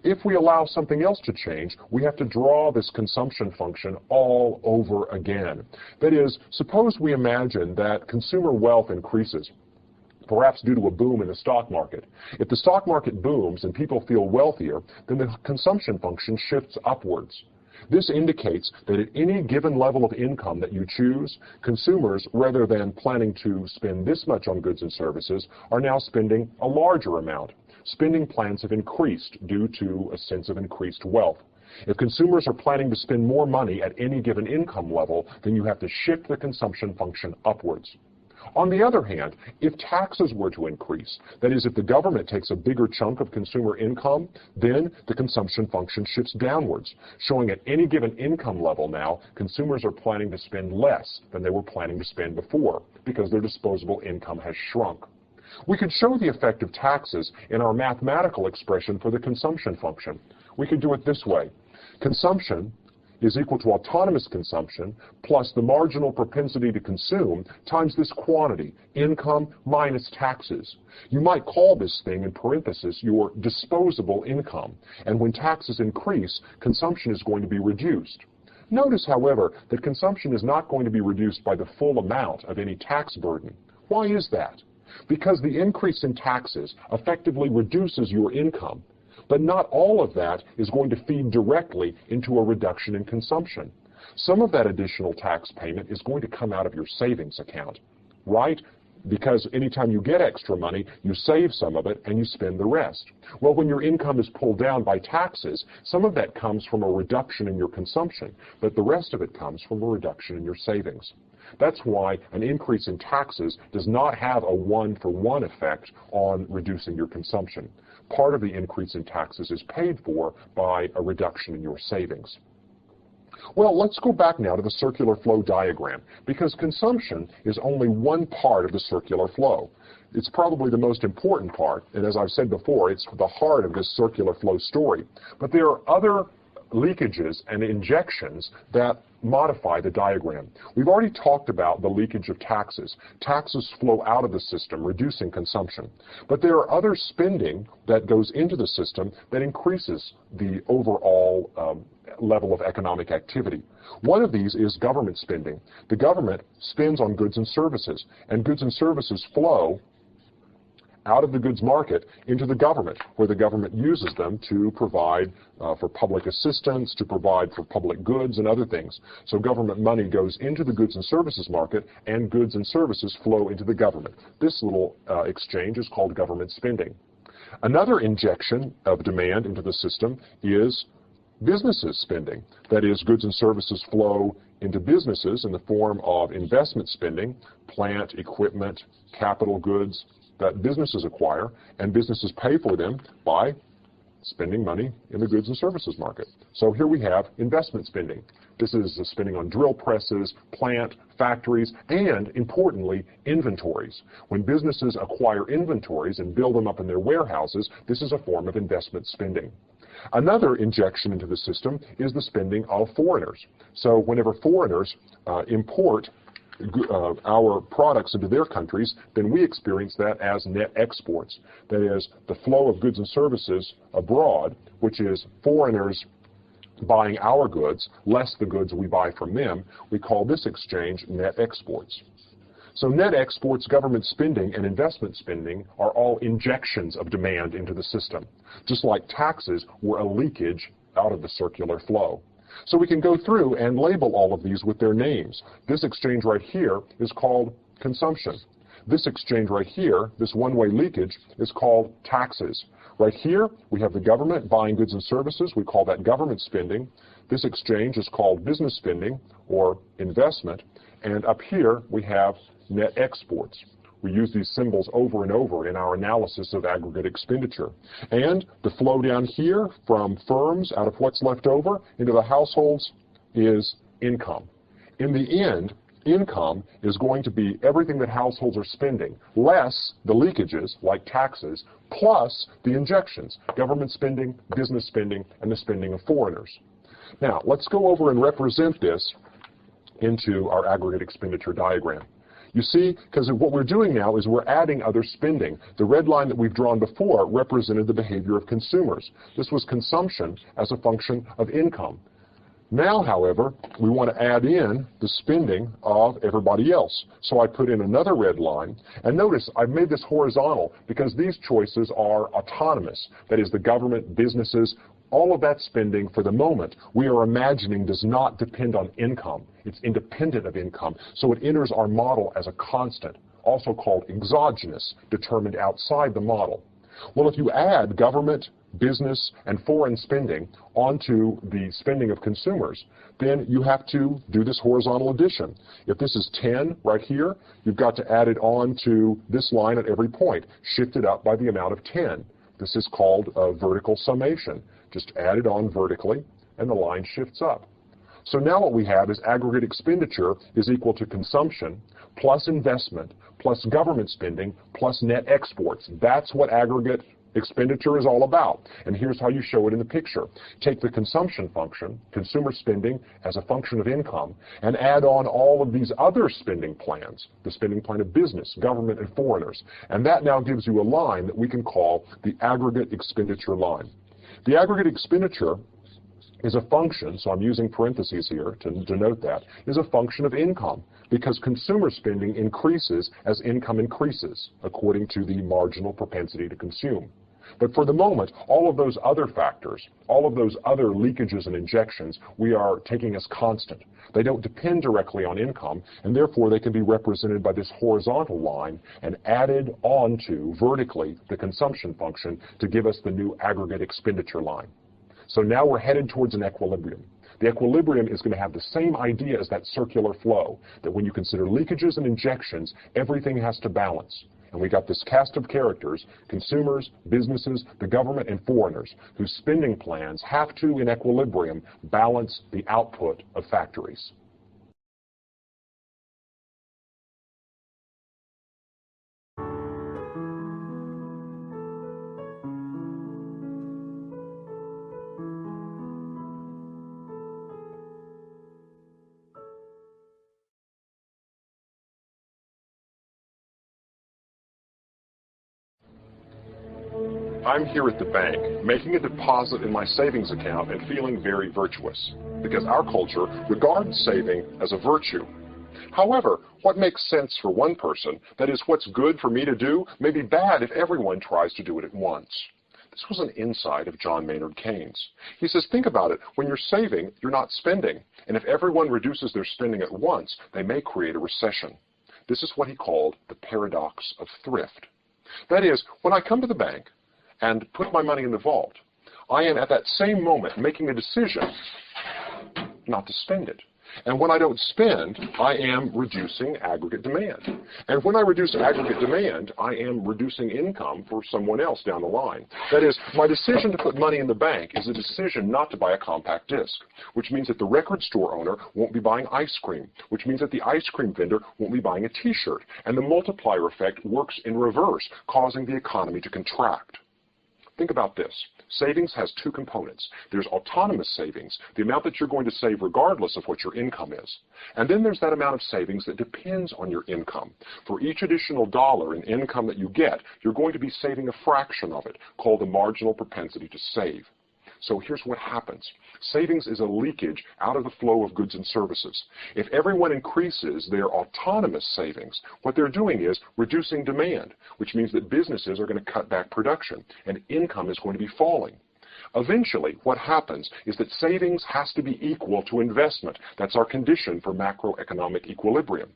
If we allow something else to change, we have to draw this consumption function all over again. That is, suppose we imagine that consumer wealth increases, perhaps due to a boom in the stock market. If the stock market booms and people feel wealthier, then the consumption function shifts upwards. This indicates that at any given level of income that you choose, consumers, rather than planning to spend this much on goods and services, are now spending a larger amount. Spending plans have increased due to a sense of increased wealth. If consumers are planning to spend more money at any given income level, then you have to shift the consumption function upwards. On the other hand, if taxes were to increase, that is, if the government takes a bigger chunk of consumer income, then the consumption function shifts downwards, showing at any given income level now, consumers are planning to spend less than they were planning to spend before, because their disposable income has shrunk. We could show the effect of taxes in our mathematical expression for the consumption function. We could do it this way. Consumption is equal to autonomous consumption plus the marginal propensity to consume times this quantity, income minus taxes. You might call this thing in parentheses your disposable income, and when taxes increase, consumption is going to be reduced. Notice, however, that consumption is not going to be reduced by the full amount of any tax burden. Why is that? Because the increase in taxes effectively reduces your income. But not all of that is going to feed directly into a reduction in consumption. Some of that additional tax payment is going to come out of your savings account, right? Because anytime you get extra money, you save some of it and you spend the rest. Well, when your income is pulled down by taxes, some of that comes from a reduction in your consumption, but the rest of it comes from a reduction in your savings. That's why an increase in taxes does not have a one-for-one effect on reducing your consumption. Part of the increase in taxes is paid for by a reduction in your savings. Well, let's go back now to the circular flow diagram, because consumption is only one part of the circular flow. It's probably the most important part, and as I've said before, it's the heart of this circular flow story. But there are other leakages and injections that modify the diagram. We've already talked about the leakage of taxes. Taxes flow out of the system, reducing consumption. But there are other spending that goes into the system that increases the overall level of economic activity. One of these is government spending. The government spends on goods and services, and goods and services flow out of the goods market into the government, where the government uses them to provide for public assistance, to provide for public goods and other things. So government money goes into the goods and services market, and goods and services flow into the government. This little exchange is called government spending. Another injection of demand into the system is businesses spending. That is, goods and services flow into businesses in the form of investment spending, plant, equipment, capital goods that businesses acquire, and businesses pay for them by spending money in the goods and services market. So here we have investment spending. This is the spending on drill presses, plant, factories, and, importantly, inventories. When businesses acquire inventories and build them up in their warehouses, this is a form of investment spending. Another injection into the system is the spending of foreigners. So whenever foreigners import our products into their countries, then we experience that as net exports. That is, the flow of goods and services abroad, which is foreigners buying our goods, less the goods we buy from them. We call this exchange net exports. So net exports, government spending, and investment spending are all injections of demand into the system, just like taxes were a leakage out of the circular flow. So we can go through and label all of these with their names. This exchange right here is called consumption. This exchange right here, this one-way leakage, is called taxes. Right here, we have the government buying goods and services. We call that government spending. This exchange is called business spending or investment. And up here, we have net exports. We use these symbols over and over in our analysis of aggregate expenditure. And the flow down here from firms out of what's left over into the households is income. In the end, income is going to be everything that households are spending, less the leakages, like taxes, plus the injections, government spending, business spending, and the spending of foreigners. Now, let's go over and represent this into our aggregate expenditure diagram. You see, because what we're doing now is we're adding other spending. The red line that we've drawn before represented the behavior of consumers. This was consumption as a function of income. Now, however, we want to add in the spending of everybody else. So I put in another red line. And notice I've made this horizontal because these choices are autonomous. That is, the government, businesses, all of that spending for the moment we are imagining does not depend on income. It's independent of income. So it enters our model as a constant, also called exogenous, determined outside the model. Well, if you add government, business, and foreign spending onto the spending of consumers, then you have to do this horizontal addition. If this is 10 right here, you've got to add it on to this line at every point, shifted up by the amount of 10. This is called a vertical summation. Just add it on vertically, and the line shifts up. So now what we have is aggregate expenditure is equal to consumption plus investment plus government spending plus net exports. That's what aggregate expenditure is all about. And here's how you show it in the picture. Take the consumption function, consumer spending as a function of income, and add on all of these other spending plans, the spending plan of business, government, and foreigners. And that now gives you a line that we can call the aggregate expenditure line. The aggregate expenditure is a function, so I'm using parentheses here to denote that, is a function of income because consumer spending increases as income increases according to the marginal propensity to consume. But for the moment, all of those other factors, all of those other leakages and injections, we are taking as constant. They don't depend directly on income, and therefore they can be represented by this horizontal line and added onto vertically the consumption function to give us the new aggregate expenditure line. So now we're headed towards an equilibrium. The equilibrium is going to have the same idea as that circular flow, that when you consider leakages and injections, everything has to balance. And we got this cast of characters, consumers, businesses, the government, and foreigners, whose spending plans have to, in equilibrium, balance the output of factories. I'm here at the bank, making a deposit in my savings account and feeling very virtuous, because our culture regards saving as a virtue. However, what makes sense for one person, that is, what's good for me to do, may be bad if everyone tries to do it at once. This was an insight of John Maynard Keynes. He says, think about it. When you're saving, you're not spending. And if everyone reduces their spending at once, they may create a recession. This is what he called the paradox of thrift. That is, when I come to the bank and put my money in the vault, I am at that same moment making a decision not to spend it. And when I don't spend, I am reducing aggregate demand. And when I reduce aggregate demand, I am reducing income for someone else down the line. That is, my decision to put money in the bank is a decision not to buy a compact disc, which means that the record store owner won't be buying ice cream, which means that the ice cream vendor won't be buying a t-shirt. And the multiplier effect works in reverse, causing the economy to contract. Think about this. Savings has two components. There's autonomous savings, the amount that you're going to save regardless of what your income is. And then there's that amount of savings that depends on your income. For each additional dollar in income that you get, you're going to be saving a fraction of it, called the marginal propensity to save. So here's what happens. Savings is a leakage out of the flow of goods and services. If everyone increases their autonomous savings, what they're doing is reducing demand, which means that businesses are going to cut back production, and income is going to be falling. Eventually, what happens is that savings has to be equal to investment. That's our condition for macroeconomic equilibrium.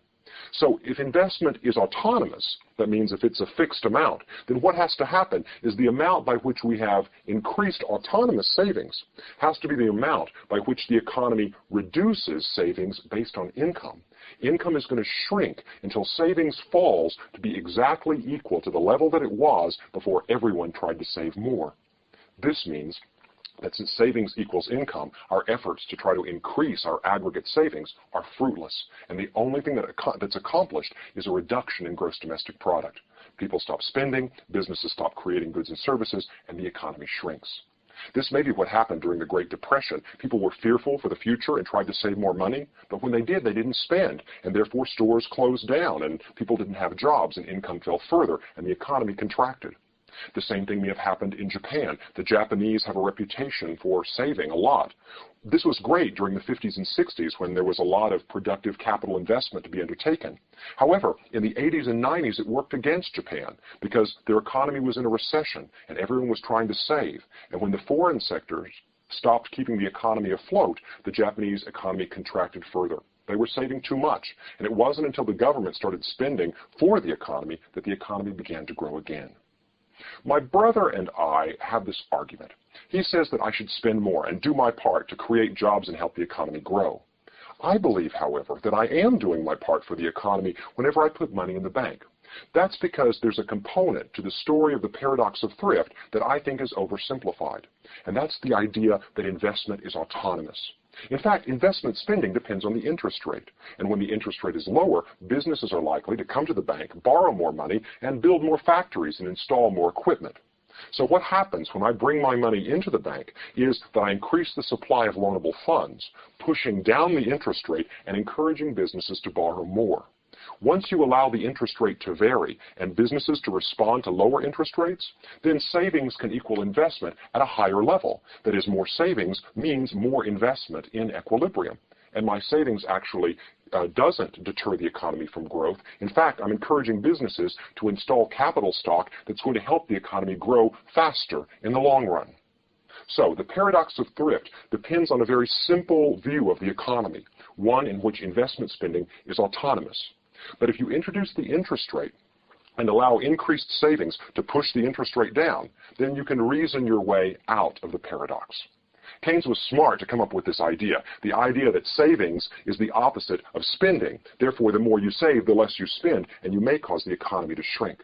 So if investment is autonomous, that means if it's a fixed amount, then what has to happen is the amount by which we have increased autonomous savings has to be the amount by which the economy reduces savings based on income. Income is going to shrink until savings falls to be exactly equal to the level that it was before everyone tried to save more. This means that since savings equals income, our efforts to try to increase our aggregate savings are fruitless. And the only thing that's accomplished is a reduction in gross domestic product. People stop spending, businesses stop creating goods and services, and the economy shrinks. This may be what happened during the Great Depression. People were fearful for the future and tried to save more money, but when they did, they didn't spend, and therefore stores closed down, and people didn't have jobs, and income fell further, and the economy contracted. The same thing may have happened in Japan. The Japanese have a reputation for saving a lot. This was great during the 50s and 60s when there was a lot of productive capital investment to be undertaken. However, in the 80s and 90s, it worked against Japan because their economy was in a recession and everyone was trying to save. And when the foreign sectors stopped keeping the economy afloat, the Japanese economy contracted further. They were saving too much, and it wasn't until the government started spending for the economy that the economy began to grow again. My brother and I have this argument. He says that I should spend more and do my part to create jobs and help the economy grow. I believe, however, that I am doing my part for the economy whenever I put money in the bank. That's because there's a component to the story of the paradox of thrift that I think is oversimplified, and that's the idea that investment is autonomous. In fact, investment spending depends on the interest rate, and when the interest rate is lower, businesses are likely to come to the bank, borrow more money, and build more factories and install more equipment. So what happens when I bring my money into the bank is that I increase the supply of loanable funds, pushing down the interest rate and encouraging businesses to borrow more. Once you allow the interest rate to vary and businesses to respond to lower interest rates, then savings can equal investment at a higher level. That is, more savings means more investment in equilibrium. And my savings actually doesn't deter the economy from growth. In fact, I'm encouraging businesses to install capital stock that's going to help the economy grow faster in the long run. So the paradox of thrift depends on a very simple view of the economy, one in which investment spending is autonomous. But if you introduce the interest rate and allow increased savings to push the interest rate down, then you can reason your way out of the paradox. Keynes was smart to come up with this idea, the idea that savings is the opposite of spending. Therefore, the more you save, the less you spend, and you may cause the economy to shrink.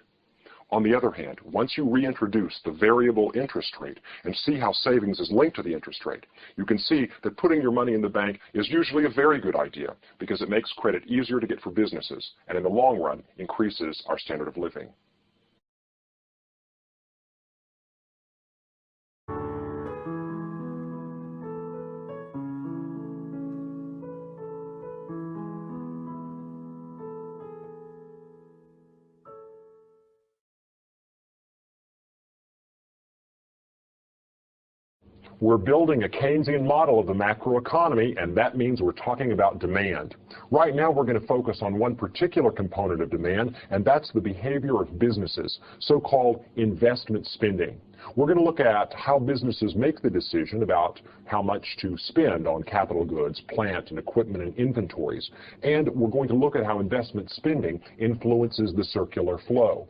On the other hand, once you reintroduce the variable interest rate and see how savings is linked to the interest rate, you can see that putting your money in the bank is usually a very good idea because it makes credit easier to get for businesses and in the long run increases our standard of living. We're building a Keynesian model of the macroeconomy, and that means we're talking about demand. Right now, we're going to focus on one particular component of demand, and that's the behavior of businesses, so-called investment spending. We're going to look at how businesses make the decision about how much to spend on capital goods, plant and equipment and inventories, and we're going to look at how investment spending influences the circular flow.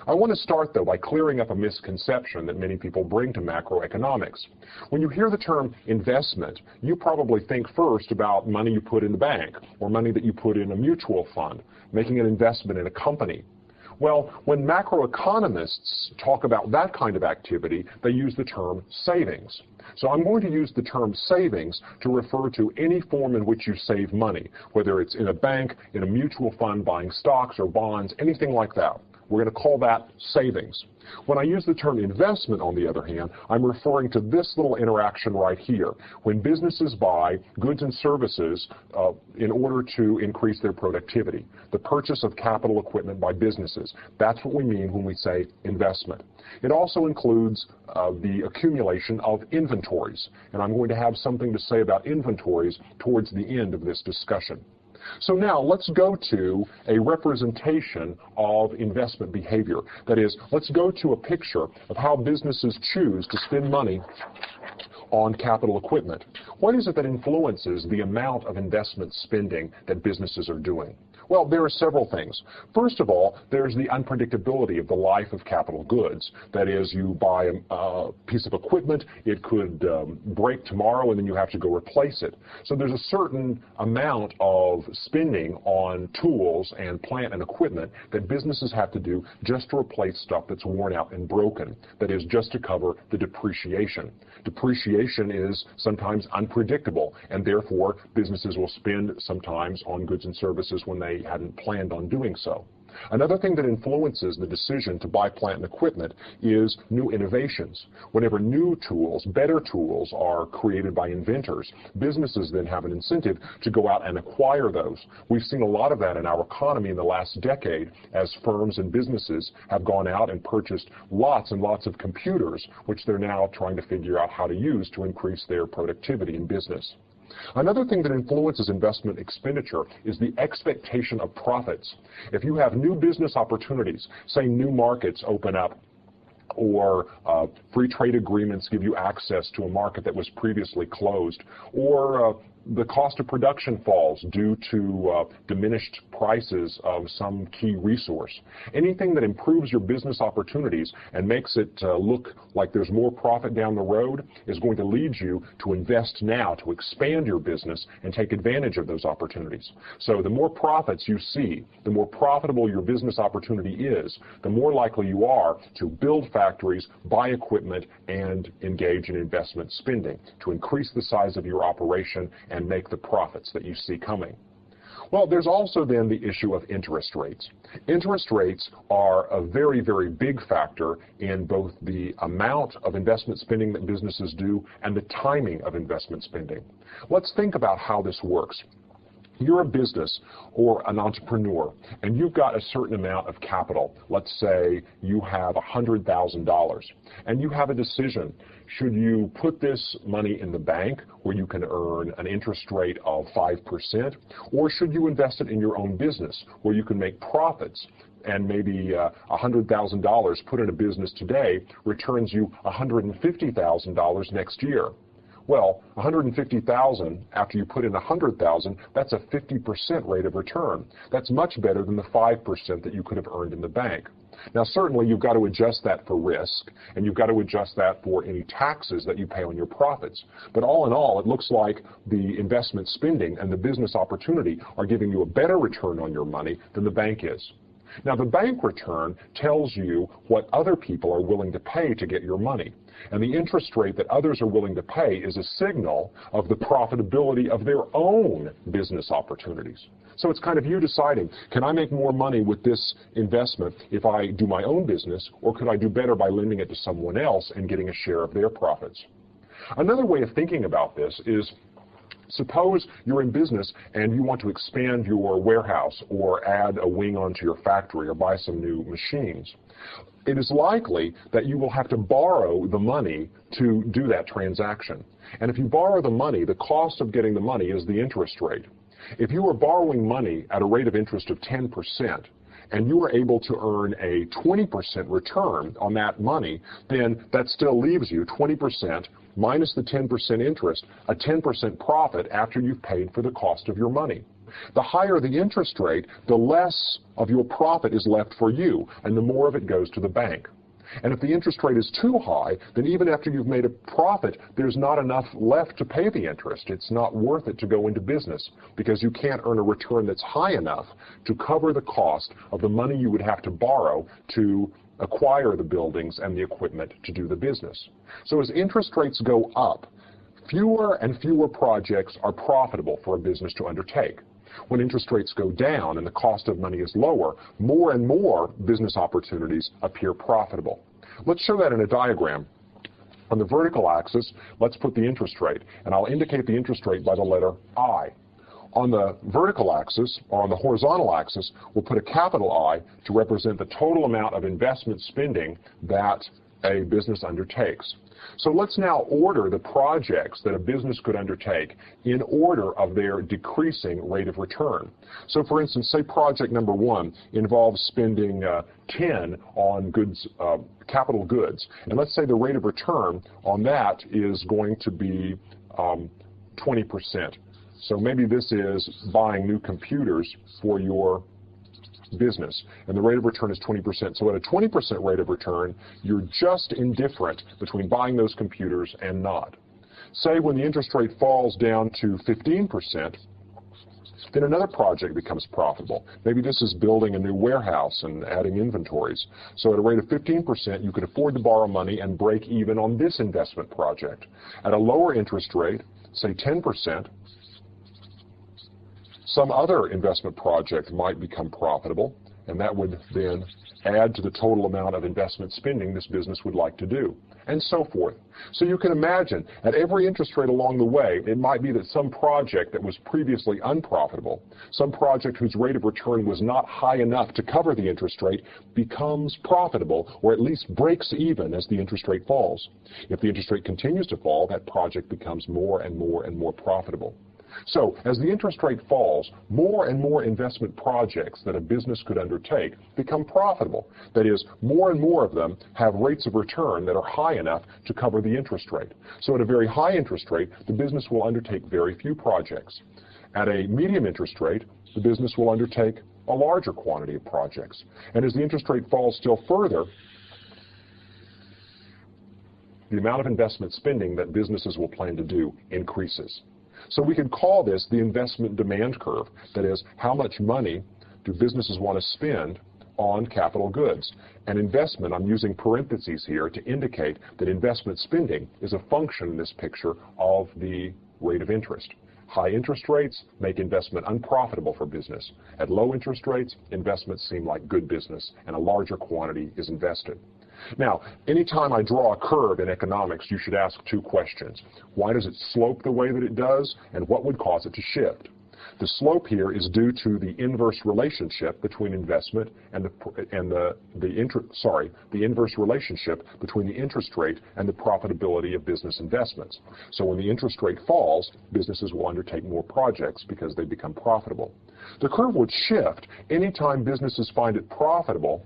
I want to start, though, by clearing up a misconception that many people bring to macroeconomics. When you hear the term investment, you probably think first about money you put in the bank or money that you put in a mutual fund, making an investment in a company. Well, when macroeconomists talk about that kind of activity, they use the term savings. So I'm going to use the term savings to refer to any form in which you save money, whether it's in a bank, in a mutual fund, buying stocks or bonds, anything like that. We're going to call that savings. When I use the term investment, on the other hand, I'm referring to this little interaction right here. When businesses buy goods and services in order to increase their productivity, the purchase of capital equipment by businesses. That's what we mean when we say investment. It also includes the accumulation of inventories, and I'm going to have something to say about inventories towards the end of this discussion. So now let's go to a representation of investment behavior. That is, let's go to a picture of how businesses choose to spend money on capital equipment. What is it that influences the amount of investment spending that businesses are doing? Well, there are several things. First of all, there's the unpredictability of the life of capital goods. That is, you buy a piece of equipment, it could break tomorrow, and then you have to go replace it. So there's a certain amount of spending on tools and plant and equipment that businesses have to do just to replace stuff that's worn out and broken. That is, just to cover the depreciation. Depreciation is sometimes unpredictable, and therefore businesses will spend sometimes on goods and services when they hadn't planned on doing so. Another thing that influences the decision to buy plant and equipment is new innovations. Whenever new tools, better tools are created by inventors, businesses then have an incentive to go out and acquire those. We've seen a lot of that in our economy in the last decade as firms and businesses have gone out and purchased lots and lots of computers, which they're now trying to figure out how to use to increase their productivity in business. Another thing that influences investment expenditure is the expectation of profits. If you have new business opportunities, say new markets open up, or free trade agreements give you access to a market that was previously closed, or the cost of production falls due to diminished prices of some key resource. Anything that improves your business opportunities and makes it look like there's more profit down the road is going to lead you to invest now to expand your business and take advantage of those opportunities. So the more profits you see, the more profitable your business opportunity is, the more likely you are to build factories, buy equipment, and engage in investment spending to increase the size of your operation and make the profits that you see coming. Well, there's also then the issue of interest rates. Interest rates are a very, very big factor in both the amount of investment spending that businesses do and the timing of investment spending. Let's think about how this works. You're a business or an entrepreneur, and you've got a certain amount of capital. Let's say you have $100,000, and you have a decision. Should you put this money in the bank where you can earn an interest rate of 5%, or should you invest it in your own business where you can make profits? And maybe $100,000 put in a business today returns you $150,000 next year. Well, $150,000 after you put in $100,000, that's a 50% rate of return. That's much better than the 5% that you could have earned in the bank. Now, certainly, you've got to adjust that for risk, and you've got to adjust that for any taxes that you pay on your profits. But all in all, it looks like the investment spending and the business opportunity are giving you a better return on your money than the bank is. Now, the bank return tells you what other people are willing to pay to get your money. And the interest rate that others are willing to pay is a signal of the profitability of their own business opportunities. So it's kind of you deciding, can I make more money with this investment if I do my own business, or could I do better by lending it to someone else and getting a share of their profits? Another way of thinking about this is, suppose you're in business and you want to expand your warehouse or add a wing onto your factory or buy some new machines. It is likely that you will have to borrow the money to do that transaction. And if you borrow the money, the cost of getting the money is the interest rate. If you are borrowing money at a rate of interest of 10%, and you are able to earn a 20% return on that money, then that still leaves you 20% minus the 10% interest, a 10% profit after you've paid for the cost of your money. The higher the interest rate, the less of your profit is left for you, and the more of it goes to the bank. And if the interest rate is too high, then even after you've made a profit, there's not enough left to pay the interest. It's not worth it to go into business because you can't earn a return that's high enough to cover the cost of the money you would have to borrow to acquire the buildings and the equipment to do the business. So as interest rates go up, fewer and fewer projects are profitable for a business to undertake. When interest rates go down and the cost of money is lower, more and more business opportunities appear profitable. Let's show that in a diagram. On the vertical axis, let's put the interest rate, and I'll indicate the interest rate by the letter I. On the vertical axis, or on the horizontal axis, we'll put a capital I to represent the total amount of investment spending that a business undertakes. So let's now order the projects that a business could undertake in order of their decreasing rate of return. So for instance, say project number 1 involves spending 10 on goods, capital goods. And let's say the rate of return on that is going to be 20%. So maybe this is buying new computers for your business, and the rate of return is 20%. So at a 20% rate of return, you're just indifferent between buying those computers and not. Say when the interest rate falls down to 15%, then another project becomes profitable. Maybe this is building a new warehouse and adding inventories. So at a rate of 15%, you could afford to borrow money and break even on this investment project. At a lower interest rate, say 10%, some other investment project might become profitable, and that would then add to the total amount of investment spending this business would like to do, and so forth. So you can imagine, at every interest rate along the way, it might be that some project that was previously unprofitable, some project whose rate of return was not high enough to cover the interest rate, becomes profitable, or at least breaks even as the interest rate falls. If the interest rate continues to fall, that project becomes more and more and more profitable. So, as the interest rate falls, more and more investment projects that a business could undertake become profitable. That is, more and more of them have rates of return that are high enough to cover the interest rate. So at a very high interest rate, the business will undertake very few projects. At a medium interest rate, the business will undertake a larger quantity of projects. And as the interest rate falls still further, the amount of investment spending that businesses will plan to do increases. So we could call this the investment demand curve. That is, how much money do businesses want to spend on capital goods? And investment, I'm using parentheses here to indicate that investment spending is a function in this picture of the rate of interest. High interest rates make investment unprofitable for business. At low interest rates, investments seem like good business, and a larger quantity is invested. Now, anytime I draw a curve in economics, you should ask two questions. Why does it slope the way that it does, and what would cause it to shift? The slope here is due to the inverse relationship between investment and the inverse relationship between the interest rate and the profitability of business investments. So when the interest rate falls, businesses will undertake more projects because they become profitable. The curve would shift anytime businesses find it profitable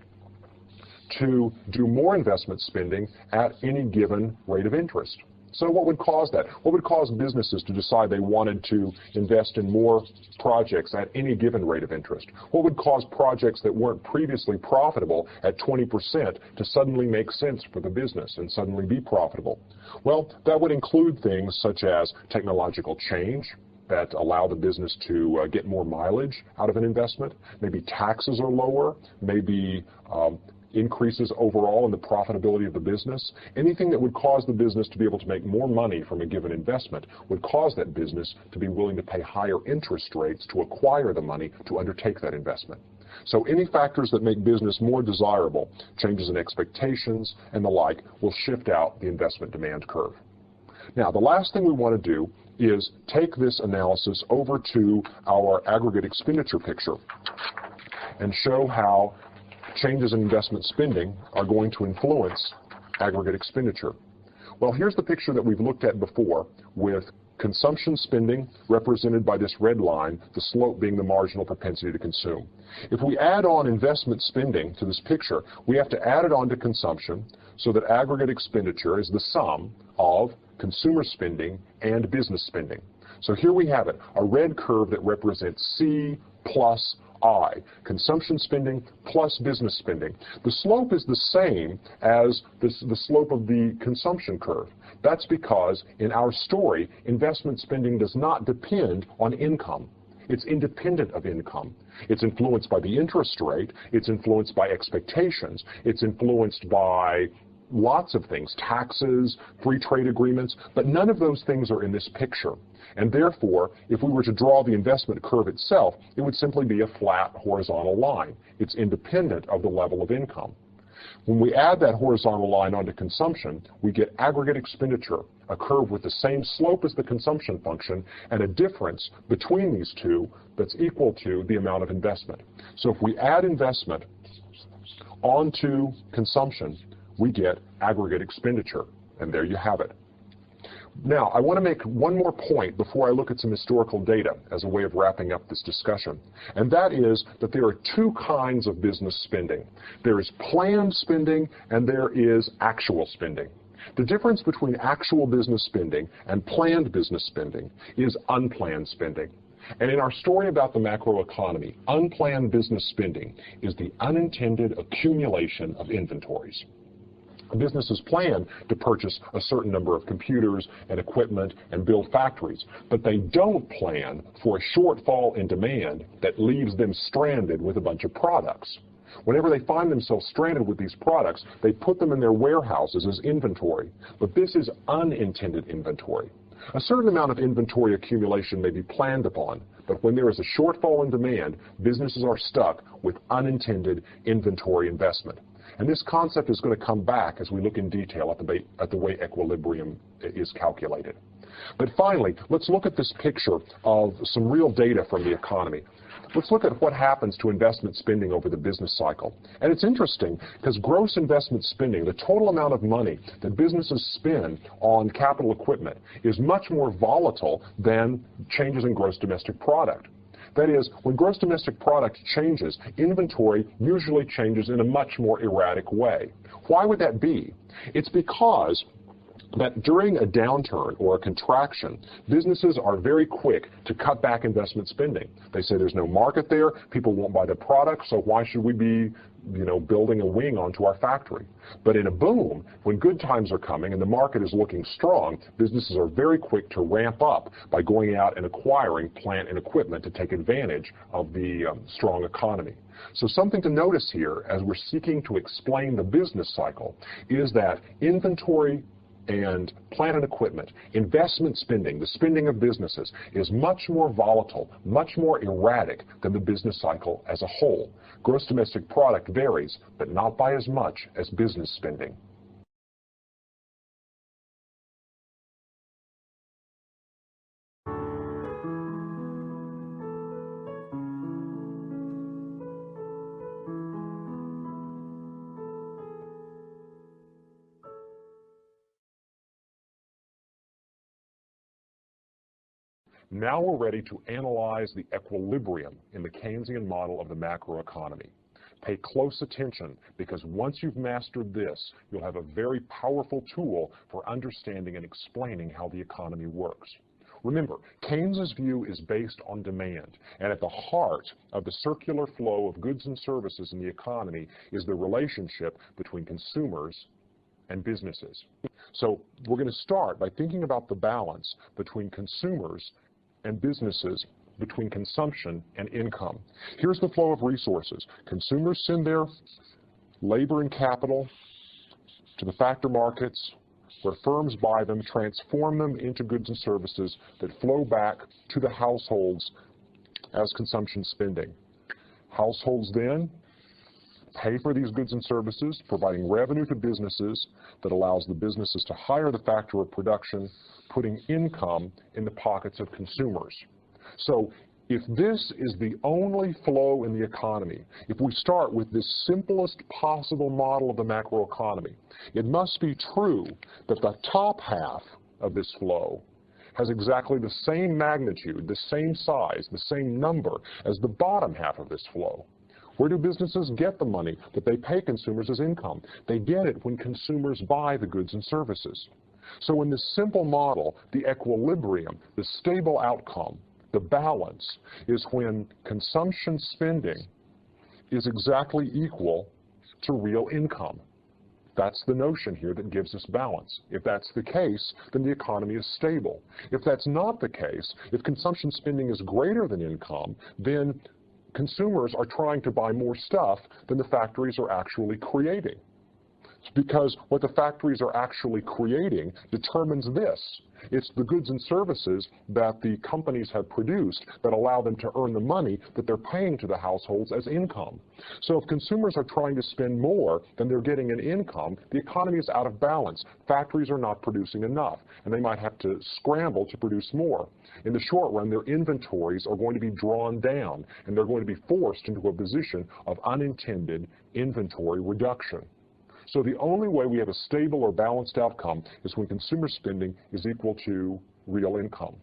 to do more investment spending at any given rate of interest. So what would cause that? What would cause businesses to decide they wanted to invest in more projects at any given rate of interest? What would cause projects that weren't previously profitable at 20% to suddenly make sense for the business and suddenly be profitable? Well, that would include things such as technological change that allow the business to get more mileage out of an investment. Maybe taxes are lower. Maybe increases overall in the profitability of the business. Anything that would cause the business to be able to make more money from a given investment would cause that business to be willing to pay higher interest rates to acquire the money to undertake that investment. So any factors that make business more desirable, changes in expectations and the like, will shift out the investment demand curve. Now, the last thing we want to do is take this analysis over to our aggregate expenditure picture and show how changes in investment spending are going to influence aggregate expenditure. Well, here's the picture that we've looked at before, with consumption spending represented by this red line, the slope being the marginal propensity to consume. If we add on investment spending to this picture, we have to add it on to consumption so that aggregate expenditure is the sum of consumer spending and business spending. So here we have it, a red curve that represents C plus I, consumption spending plus business spending. The slope is the same as the slope of the consumption curve. That's because in our story, investment spending does not depend on income. It's independent of income. It's influenced by the interest rate. It's influenced by expectations. It's influenced by lots of things, taxes, free trade agreements, but none of those things are in this picture. And therefore, if we were to draw the investment curve itself, it would simply be a flat horizontal line. It's independent of the level of income. When we add that horizontal line onto consumption, we get aggregate expenditure, a curve with the same slope as the consumption function, and a difference between these two that's equal to the amount of investment. So if we add investment onto consumption, we get aggregate expenditure, and there you have it. Now, I want to make one more point before I look at some historical data as a way of wrapping up this discussion, and that is that there are two kinds of business spending. There is planned spending and there is actual spending. The difference between actual business spending and planned business spending is unplanned spending. And in our story about the macroeconomy, unplanned business spending is the unintended accumulation of inventories. Businesses plan to purchase a certain number of computers and equipment and build factories, but they don't plan for a shortfall in demand that leaves them stranded with a bunch of products. Whenever they find themselves stranded with these products, they put them in their warehouses as inventory, but this is unintended inventory. A certain amount of inventory accumulation may be planned upon, But when there is a shortfall in demand, businesses are stuck with unintended inventory investment. And this concept is going to come back as we look in detail at the way equilibrium is calculated. But finally, let's look at this picture of some real data from the economy. Let's look at what happens to investment spending over the business cycle. And it's interesting because gross investment spending, the total amount of money that businesses spend on capital equipment, is much more volatile than changes in gross domestic product. That is, when gross domestic product changes, inventory usually changes in a much more erratic way. Why would that be? It's because that during a downturn or a contraction, businesses are very quick to cut back investment spending. They say there's no market there, people won't buy the product, so why should we be building a wing onto our factory? But in a boom, when good times are coming and the market is looking strong, businesses are very quick to ramp up by going out and acquiring plant and equipment to take advantage of the strong economy. So something to notice here as we're seeking to explain the business cycle is that inventory and plant and equipment, investment spending, the spending of businesses, is much more volatile, much more erratic than the business cycle as a whole. Gross domestic product varies, but not by as much as business spending. Now we're ready to analyze the equilibrium in the Keynesian model of the macroeconomy. Pay close attention, because once you've mastered this, you'll have a very powerful tool for understanding and explaining how the economy works. Remember, Keynes's view is based on demand, and at the heart of the circular flow of goods and services in the economy is the relationship between consumers and businesses. So we're going to start by thinking about the balance between consumers and businesses, between consumption and income. Here's the flow of resources. Consumers send their labor and capital to the factor markets, where firms buy them, transform them into goods and services that flow back to the households as consumption spending. Households then pay for these goods and services, providing revenue to businesses that allows the businesses to hire the factor of production, putting income in the pockets of consumers. So if this is the only flow in the economy, if we start with this simplest possible model of the macroeconomy, it must be true that the top half of this flow has exactly the same magnitude, the same size, the same number as the bottom half of this flow. Where do businesses get the money that they pay consumers as income? They get it when consumers buy the goods and services. So in this simple model, the equilibrium, the stable outcome, the balance, is when consumption spending is exactly equal to real income. That's the notion here that gives us balance. If that's the case, then the economy is stable. If that's not the case, if consumption spending is greater than income, then consumers are trying to buy more stuff than the factories are actually creating. It's because what the factories are actually creating determines this. It's the goods and services that the companies have produced that allow them to earn the money that they're paying to the households as income. So if consumers are trying to spend more than they're getting in income, the economy is out of balance. Factories are not producing enough, and they might have to scramble to produce more. In the short run, their inventories are going to be drawn down, and they're going to be forced into a position of unintended inventory reduction. So the only way we have a stable or balanced outcome is when consumer spending is equal to real income.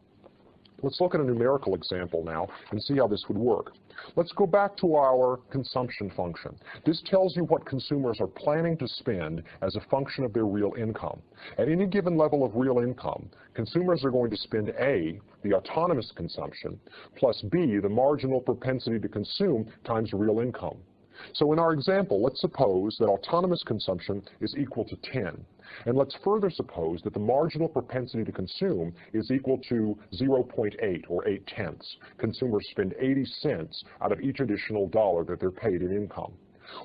Let's look at a numerical example now and see how this would work. Let's go back to our consumption function. This tells you what consumers are planning to spend as a function of their real income. At any given level of real income, consumers are going to spend A, the autonomous consumption, plus B, the marginal propensity to consume times real income. So in our example, let's suppose that autonomous consumption is equal to 10. And let's further suppose that the marginal propensity to consume is equal to 0.8 or 0.8. Consumers spend 80 cents out of each additional dollar that they're paid in income.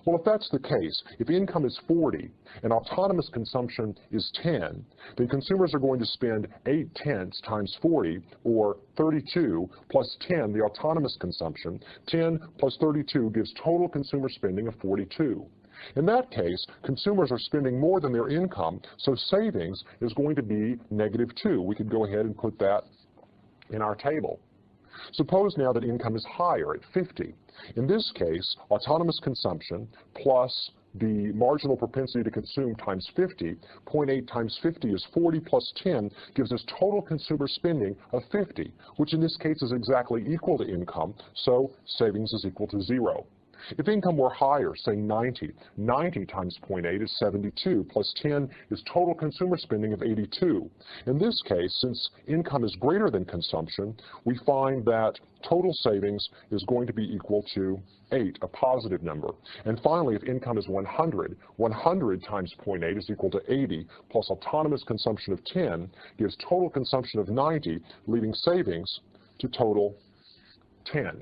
Well, if that's the case, if income is 40 and autonomous consumption is 10, then consumers are going to spend 8/10 times 40, or 32 plus 10, the autonomous consumption. 10 plus 32 gives total consumer spending of 42. In that case, consumers are spending more than their income, so savings is going to be -2. We could go ahead and put that in our table. Suppose now that income is higher at 50. In this case, autonomous consumption plus the marginal propensity to consume times 50, 0.8 times 50 is 40 plus 10, gives us total consumer spending of 50, which in this case is exactly equal to income, so savings is equal to 0. If income were higher, say 90, 90 times 0.8 is 72, plus 10 is total consumer spending of 82. In this case, since income is greater than consumption, we find that total savings is going to be equal to 8, a positive number. And finally, if income is 100, 100 times 0.8 is equal to 80, plus autonomous consumption of 10 gives total consumption of 90, leaving savings to total 10.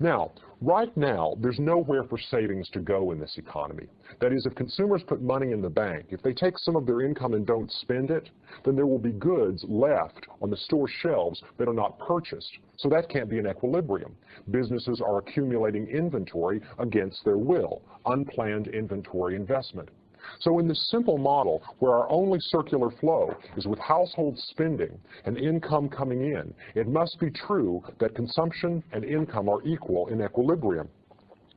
Now, right now, there's nowhere for savings to go in this economy. That is, if consumers put money in the bank, if they take some of their income and don't spend it, then there will be goods left on the store shelves that are not purchased. So that can't be an equilibrium. Businesses are accumulating inventory against their will, unplanned inventory investment. So in this simple model, where our only circular flow is with household spending and income coming in, it must be true that consumption and income are equal in equilibrium.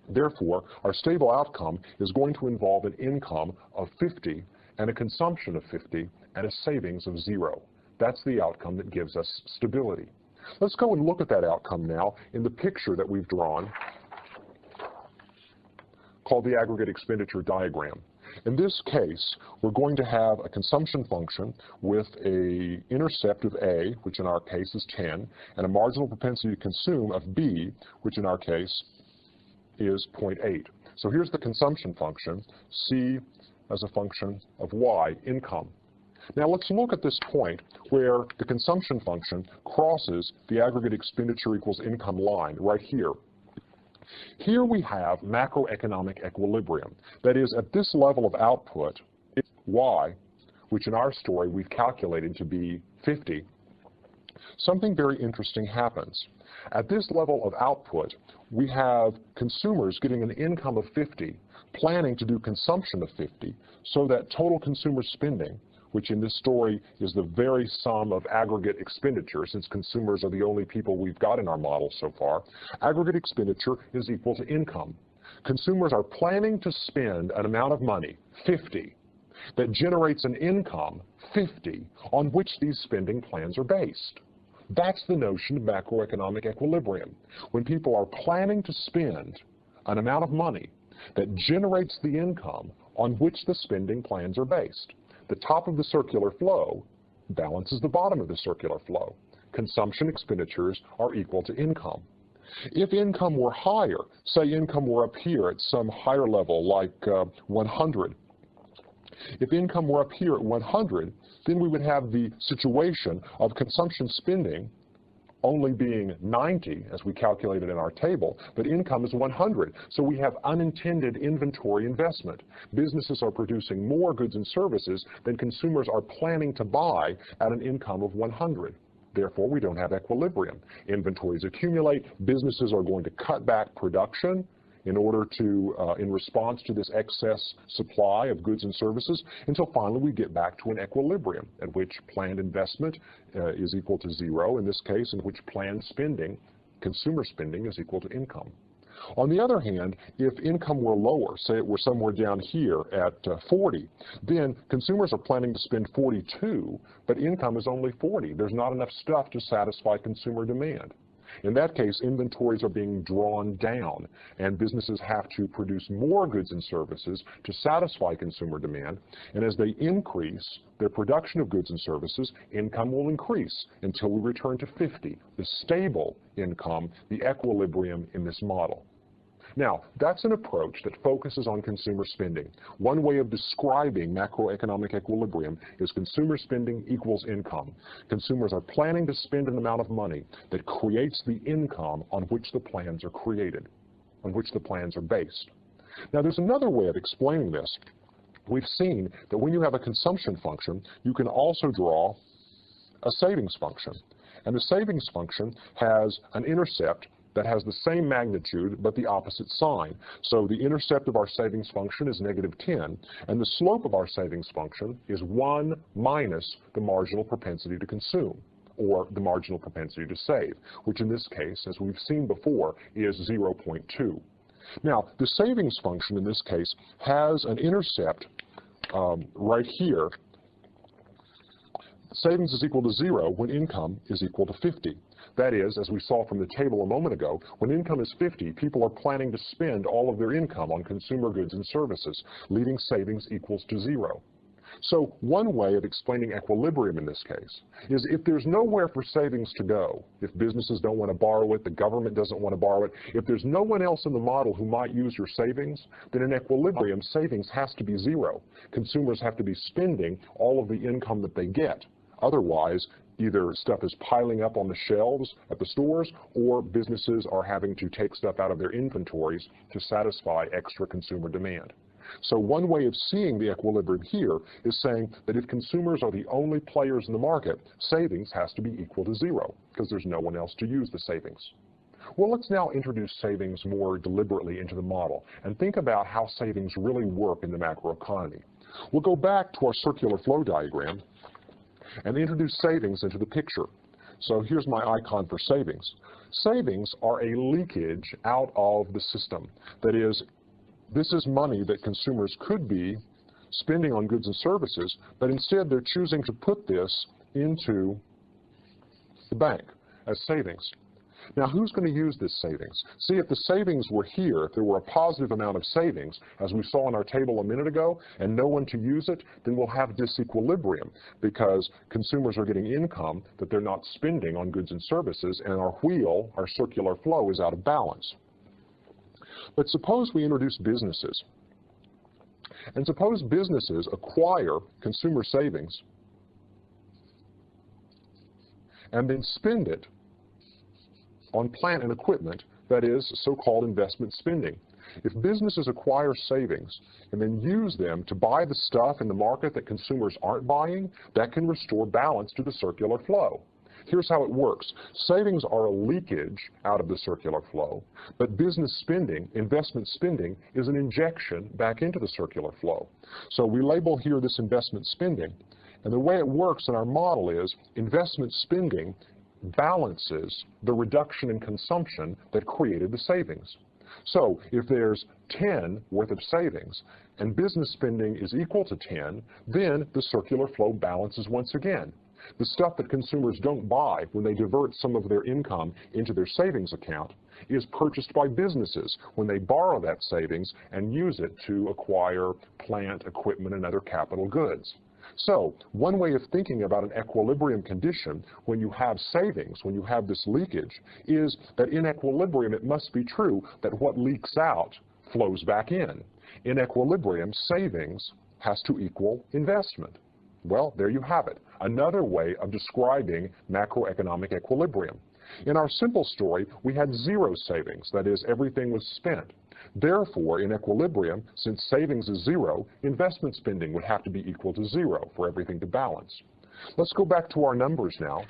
Therefore, our stable outcome is going to involve an income of 50 and a consumption of 50 and a savings of 0. That's the outcome that gives us stability. Let's go and look at that outcome now in the picture that we've drawn called the aggregate expenditure diagram. In this case, we're going to have a consumption function with an intercept of A, which in our case is 10, and a marginal propensity to consume of B, which in our case is 0.8. So here's the consumption function, C as a function of Y, income. Now let's look at this point where the consumption function crosses the aggregate expenditure equals income line right here. Here we have macroeconomic equilibrium. That is, at this level of output, Y, which in our story we've calculated to be 50, something very interesting happens. At this level of output, we have consumers getting an income of 50, planning to do consumption of 50, so that total consumer spending, which in this story is the very sum of aggregate expenditure, since consumers are the only people we've got in our model so far, aggregate expenditure is equal to income. Consumers are planning to spend an amount of money, 50, that generates an income, 50, on which these spending plans are based. That's the notion of macroeconomic equilibrium. When people are planning to spend an amount of money that generates the income on which the spending plans are based. The top of the circular flow balances the bottom of the circular flow. Consumption expenditures are equal to income. If income were higher, say income were up here at some higher level like 100, if income were up here at 100, then we would have the situation of consumption spending only being 90, as we calculated in our table, but income is 100. So we have unintended inventory investment. Businesses are producing more goods and services than consumers are planning to buy at an income of 100. Therefore, we don't have equilibrium. Inventories accumulate. Businesses are going to cut back production in order to, in response to this excess supply of goods and services, until finally we get back to an equilibrium at which planned investment is equal to 0, in this case, in which planned spending, consumer spending, is equal to income. On the other hand, if income were lower, say it were somewhere down here at 40, then consumers are planning to spend 42, but income is only 40. There's not enough stuff to satisfy consumer demand. In that case, inventories are being drawn down, and businesses have to produce more goods and services to satisfy consumer demand. And as they increase their production of goods and services, income will increase until we return to 50, the stable income, the equilibrium in this model. Now, that's an approach that focuses on consumer spending. One way of describing macroeconomic equilibrium is consumer spending equals income. Consumers are planning to spend an amount of money that creates the income on which the plans are created, on which the plans are based. Now, there's another way of explaining this. We've seen that when you have a consumption function, you can also draw a savings function. And the savings function has an intercept that has the same magnitude but the opposite sign. So the intercept of our savings function is -10, and the slope of our savings function is 1 minus the marginal propensity to consume, or the marginal propensity to save, which in this case, as we've seen before, is 0.2. Now, the savings function in this case has an intercept right here. Savings is equal to 0 when income is equal to 50. That is, as we saw from the table a moment ago, when income is 50, people are planning to spend all of their income on consumer goods and services, leaving savings equals to 0. So one way of explaining equilibrium in this case is if there's nowhere for savings to go, if businesses don't want to borrow it, the government doesn't want to borrow it, if there's no one else in the model who might use your savings, then in equilibrium, savings has to be 0. Consumers have to be spending all of the income that they get. Otherwise, either stuff is piling up on the shelves at the stores, or businesses are having to take stuff out of their inventories to satisfy extra consumer demand. So one way of seeing the equilibrium here is saying that if consumers are the only players in the market, savings has to be equal to 0, because there's no one else to use the savings. Well, let's now introduce savings more deliberately into the model and think about how savings really work in the macroeconomy. We'll go back to our circular flow diagram and introduce savings into the picture. So here's my icon for savings. Savings are a leakage out of the system. That is, this is money that consumers could be spending on goods and services, but instead they're choosing to put this into the bank as savings. Now, who's going to use this savings? See, if the savings were here, if there were a positive amount of savings, as we saw in our table a minute ago, and no one to use it, then we'll have disequilibrium because consumers are getting income that they're not spending on goods and services, and our wheel, our circular flow, is out of balance. But suppose we introduce businesses. And suppose businesses acquire consumer savings and then spend it on plant and equipment, that is, so-called investment spending. If businesses acquire savings and then use them to buy the stuff in the market that consumers aren't buying, that can restore balance to the circular flow. Here's how it works. Savings are a leakage out of the circular flow, but business spending, investment spending, is an injection back into the circular flow. So we label here this investment spending, and the way it works in our model is investment spending balances the reduction in consumption that created the savings. So if there's 10 worth of savings and business spending is equal to 10, then the circular flow balances once again. The stuff that consumers don't buy when they divert some of their income into their savings account is purchased by businesses when they borrow that savings and use it to acquire plant, equipment, and other capital goods. So one way of thinking about an equilibrium condition when you have savings, when you have this leakage, is that in equilibrium it must be true that what leaks out flows back in. In equilibrium, savings has to equal investment. Well, there you have it. Another way of describing macroeconomic equilibrium. In our simple story, we had 0 savings, that is, everything was spent. Therefore, in equilibrium, since savings is 0, investment spending would have to be equal to 0 for everything to balance. Let's go back to our numbers now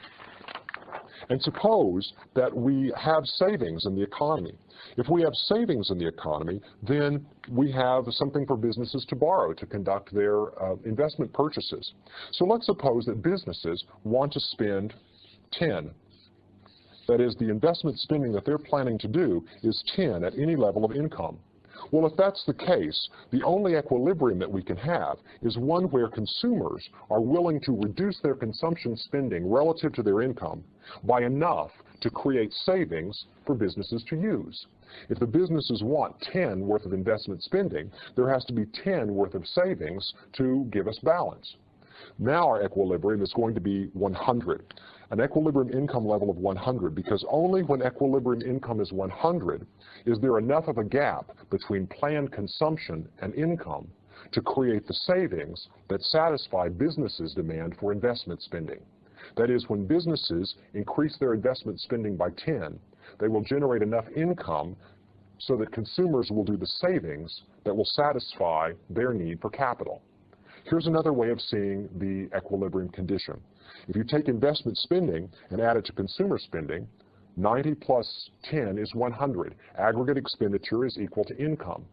and suppose that we have savings in the economy. If we have savings in the economy, then we have something for businesses to borrow to conduct their investment purchases. So let's suppose that businesses want to spend 10. That is, the investment spending that they're planning to do is 10 at any level of income. Well, if that's the case, the only equilibrium that we can have is one where consumers are willing to reduce their consumption spending relative to their income by enough to create savings for businesses to use. If the businesses want 10 worth of investment spending, there has to be 10 worth of savings to give us balance. Now our equilibrium is going to be 100, an equilibrium income level of 100, because only when equilibrium income is 100 is there enough of a gap between planned consumption and income to create the savings that satisfy businesses' demand for investment spending. That is, when businesses increase their investment spending by 10, they will generate enough income so that consumers will do the savings that will satisfy their need for capital. Here's another way of seeing the equilibrium condition. If you take investment spending and add it to consumer spending, 90 plus 10 is 100. Aggregate expenditure is equal to income.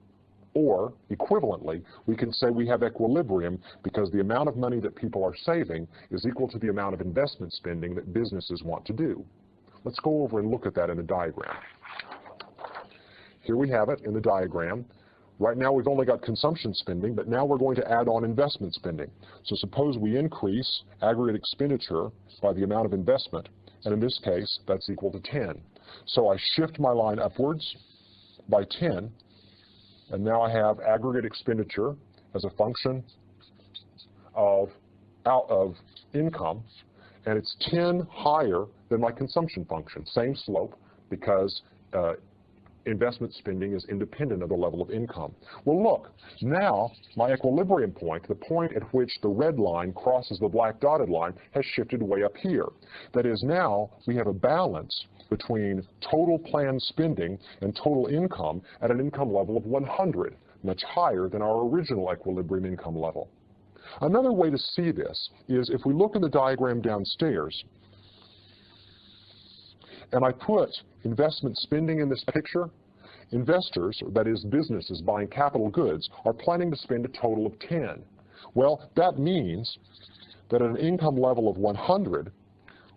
Or, equivalently, we can say we have equilibrium because the amount of money that people are saving is equal to the amount of investment spending that businesses want to do. Let's go over and look at that in a diagram. Here we have it in the diagram. Right now we've only got consumption spending, but now we're going to add on investment spending. So suppose we increase aggregate expenditure by the amount of investment, and in this case, that's equal to 10. So I shift my line upwards by 10, and now I have aggregate expenditure as a function of income, and it's 10 higher than my consumption function. Same slope, because investment spending is independent of the level of income. Well, look, now my equilibrium point, the point at which the red line crosses the black dotted line, has shifted way up here. That is, now we have a balance between total planned spending and total income at an income level of 100, much higher than our original equilibrium income level. Another way to see this is if we look in the diagram downstairs, and I put investment spending in this picture, investors, that is businesses buying capital goods, are planning to spend a total of 10. Well, that means that at an income level of 100,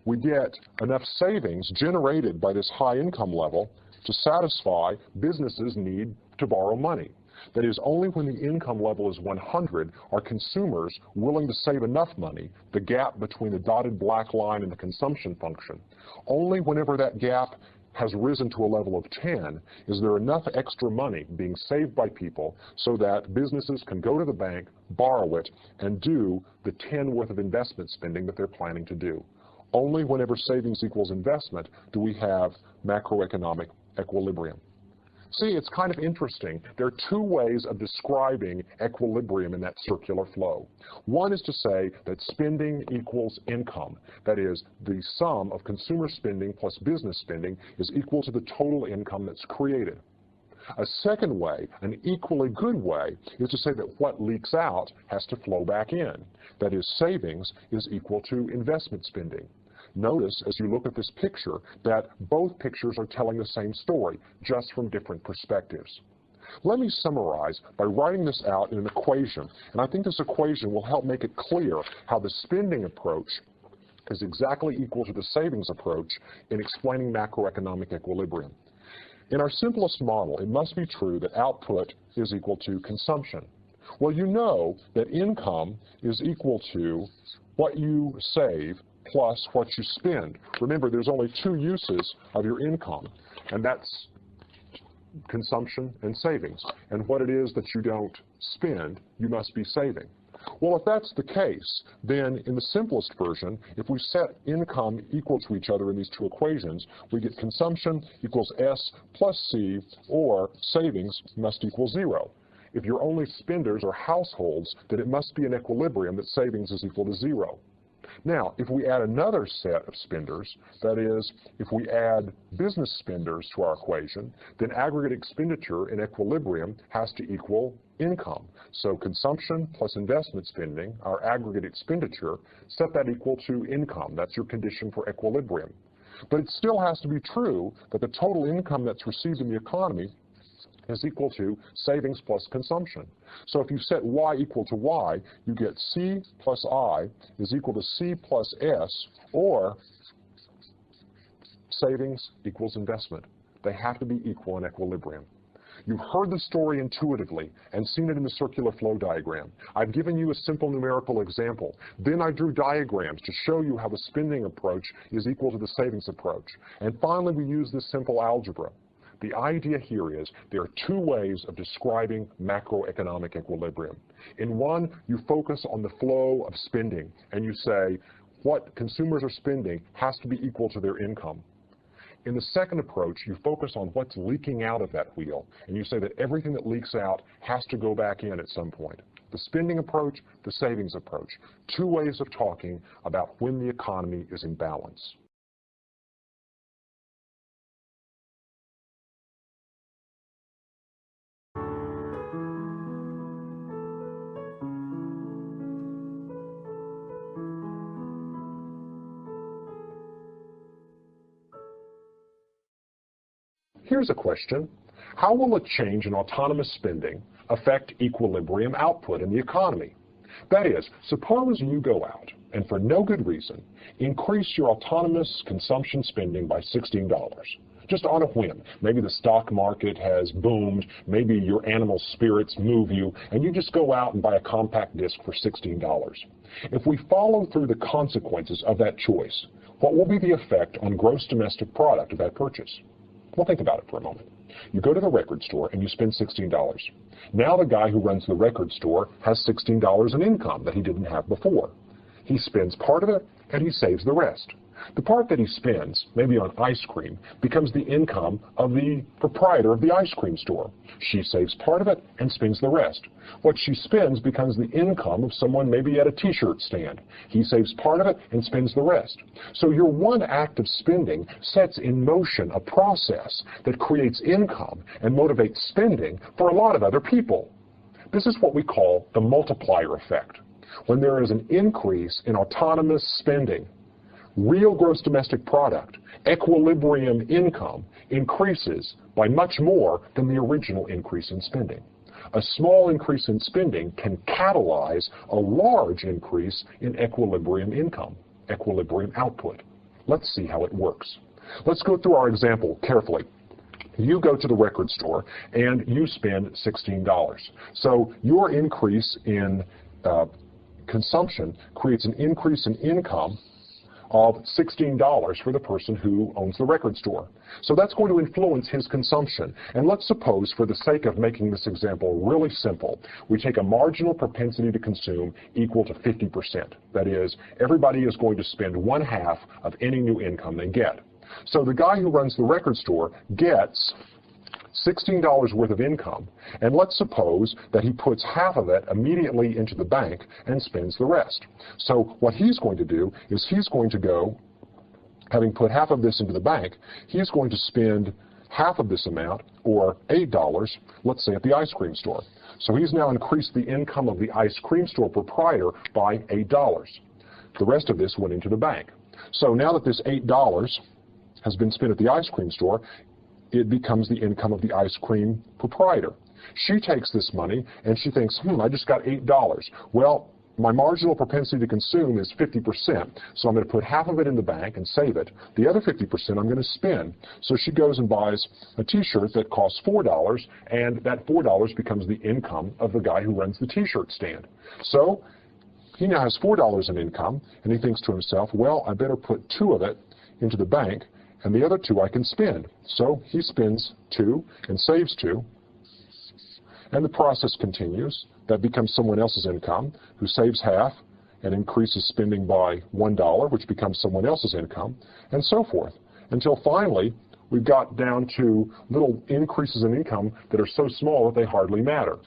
we get enough savings generated by this high income level to satisfy businesses' need to borrow money. That is, only when the income level is 100 are consumers willing to save enough money, the gap between the dotted black line and the consumption function. Only whenever that gap has risen to a level of 10 is there enough extra money being saved by people so that businesses can go to the bank, borrow it, and do the 10 worth of investment spending that they're planning to do. Only whenever savings equals investment do we have macroeconomic equilibrium. See, it's kind of interesting. There are two ways of describing equilibrium in that circular flow. One is to say that spending equals income. That is, the sum of consumer spending plus business spending is equal to the total income that's created. A second way, an equally good way, is to say that what leaks out has to flow back in. That is, savings is equal to investment spending. Notice, as you look at this picture, that both pictures are telling the same story, just from different perspectives. Let me summarize by writing this out in an equation, and I think this equation will help make it clear how the spending approach is exactly equal to the savings approach in explaining macroeconomic equilibrium. In our simplest model, it must be true that output is equal to consumption. Well, you know that income is equal to what you save plus what you spend. Remember, there's only two uses of your income, and that's consumption and savings. And what it is that you don't spend, you must be saving. Well, if that's the case, then in the simplest version, if we set income equal to each other in these two equations, we get consumption equals S plus C, or savings must equal 0. If you're only spenders or households, then it must be an equilibrium that savings is equal to 0. Now, if we add another set of spenders, that is, if we add business spenders to our equation, then aggregate expenditure in equilibrium has to equal income. So consumption plus investment spending, our aggregate expenditure, set that equal to income. That's your condition for equilibrium. But it still has to be true that the total income that's received in the economy is equal to savings plus consumption. So if you set y equal to y, you get C plus I is equal to C plus S, or savings equals investment. They have to be equal in equilibrium. You've heard the story intuitively and seen it in the circular flow diagram. I've given you a simple numerical example. Then I drew diagrams to show you how the spending approach is equal to the savings approach. And finally, we use this simple algebra. The idea here is there are two ways of describing macroeconomic equilibrium. In one, you focus on the flow of spending, and you say what consumers are spending has to be equal to their income. In the second approach, you focus on what's leaking out of that wheel, and you say that everything that leaks out has to go back in at some point. The spending approach, the savings approach. Two ways of talking about when the economy is in balance. Here's a question. How will a change in autonomous spending affect equilibrium output in the economy? That is, suppose you go out and for no good reason increase your autonomous consumption spending by $16. Just on a whim. Maybe the stock market has boomed, maybe your animal spirits move you, and you just go out and buy a compact disc for $16. If we follow through the consequences of that choice, what will be the effect on gross domestic product of that purchase? Well, think about it for a moment. You go to the record store and you spend $16. Now the guy who runs the record store has $16 in income that he didn't have before. He spends part of it and he saves the rest. The part that he spends, maybe on ice cream, becomes the income of the proprietor of the ice cream store. She saves part of it and spends the rest. What she spends becomes the income of someone maybe at a t-shirt stand. He saves part of it and spends the rest. So your one act of spending sets in motion a process that creates income and motivates spending for a lot of other people. This is what we call the multiplier effect. When there is an increase in autonomous spending, real gross domestic product, equilibrium income, increases by much more than the original increase in spending. A small increase in spending can catalyze a large increase in equilibrium income, equilibrium output. Let's see how it works. Let's go through our example carefully. You go to the record store and you spend $16. So your increase in consumption creates an increase in income of $16 for the person who owns the record store. So that's going to influence his consumption. And let's suppose, for the sake of making this example really simple, we take a marginal propensity to consume equal to 50%. That is, everybody is going to spend 1/2 of any new income they get. So the guy who runs the record store gets $16 worth of income, and let's suppose that he puts half of it immediately into the bank and spends the rest. So what he's going to do is he's going to go, having put half of this into the bank, he's going to spend half of this amount, or $8, let's say at the ice cream store. So he's now increased the income of the ice cream store proprietor by $8. The rest of this went into the bank. So now that this $8 has been spent at the ice cream store, it becomes the income of the ice cream proprietor. She takes this money and she thinks, I just got $8. Well, my marginal propensity to consume is 50%, so I'm going to put half of it in the bank and save it. The other 50% I'm going to spend. So she goes and buys a t-shirt that costs $4, and that $4 becomes the income of the guy who runs the t-shirt stand. So he now has $4 in income, and he thinks to himself, well, I better put 2 of it into the bank, and the other 2 I can spend. So he spends 2 and saves 2, and the process continues. That becomes someone else's income, who saves half and increases spending by $1, which becomes someone else's income, and so forth, until finally we've got down to little increases in income that are so small that they hardly matter.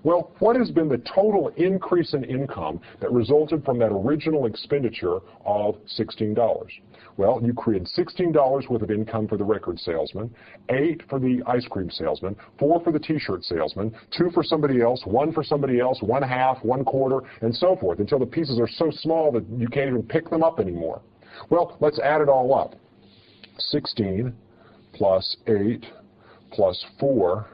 Well, what has been the total increase in income that resulted from that original expenditure of $16? Well, you created $16 worth of income for the record salesman, 8 for the ice cream salesman, 4 for the t-shirt salesman, 2 for somebody else, 1 for somebody else, 1/2, 1/4, and so forth, until the pieces are so small that you can't even pick them up anymore. Well, let's add it all up. 16 plus 8 plus 4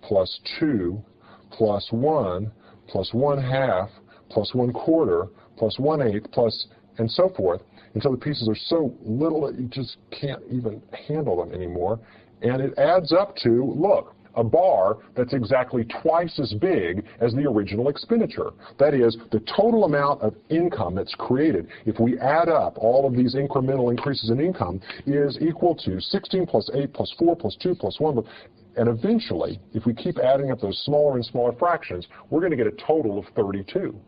plus 2 plus 1 plus 1/2 plus 1/4 plus 1/8 plus, and so forth, until the pieces are so little that you just can't even handle them anymore. And it adds up to, look, a bar that's exactly twice as big as the original expenditure. That is, the total amount of income that's created, if we add up all of these incremental increases in income, is equal to 16 plus 8 plus 4 plus 2 plus 1. And eventually, if we keep adding up those smaller and smaller fractions, we're going to get a total of 32.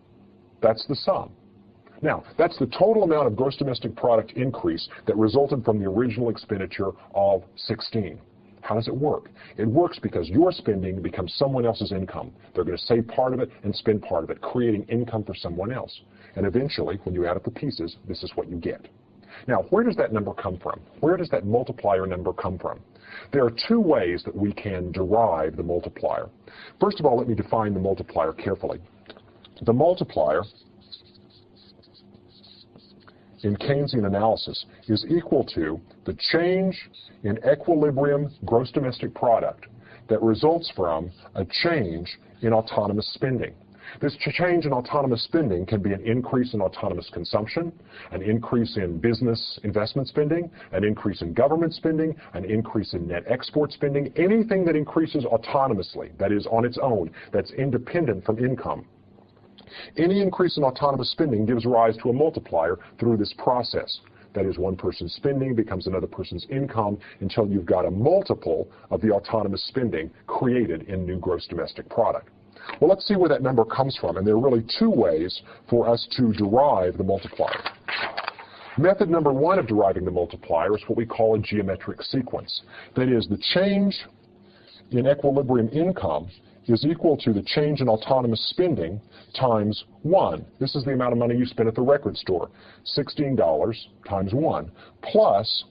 That's the sum. Now, that's the total amount of gross domestic product increase that resulted from the original expenditure of 16. How does it work? It works because your spending becomes someone else's income. They're going to save part of it and spend part of it, creating income for someone else. And eventually, when you add up the pieces, this is what you get. Now, where does that number come from? Where does that multiplier number come from? There are 2 ways that we can derive the multiplier. First of all, let me define the multiplier carefully. The multiplier in Keynesian analysis is equal to the change in equilibrium gross domestic product that results from a change in autonomous spending. This change in autonomous spending can be an increase in autonomous consumption, an increase in business investment spending, an increase in government spending, an increase in net export spending, anything that increases autonomously, that is on its own, that's independent from income. Any increase in autonomous spending gives rise to a multiplier through this process. That is, one person's spending becomes another person's income until you've got a multiple of the autonomous spending created in new gross domestic product. Well, let's see where that number comes from, and there are really two ways for us to derive the multiplier. Method number one of deriving the multiplier is what we call a geometric sequence. That is, the change in equilibrium income is equal to the change in autonomous spending times 1. This is the amount of money you spend at the record store, $16 times 1, plus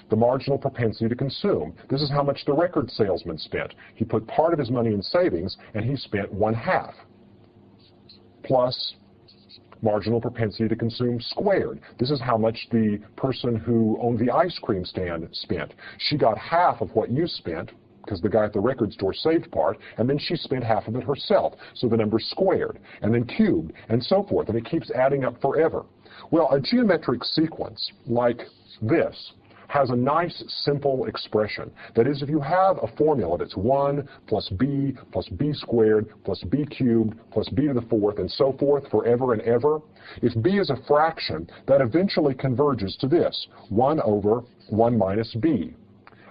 the marginal propensity to consume. This is how much the record salesman spent. He put part of his money in savings, and he spent 1/2, plus marginal propensity to consume squared. This is how much the person who owned the ice cream stand spent. She got half of what you spent, because the guy at the record store saved part, and then she spent half of it herself. So the number's squared, and then cubed, and so forth, and it keeps adding up forever. Well, a geometric sequence like this has a nice, simple expression. That is, if you have a formula that's 1 plus b squared plus b cubed plus b to the 4th and so forth forever and ever, if b is a fraction, that eventually converges to this, 1 over 1 minus b.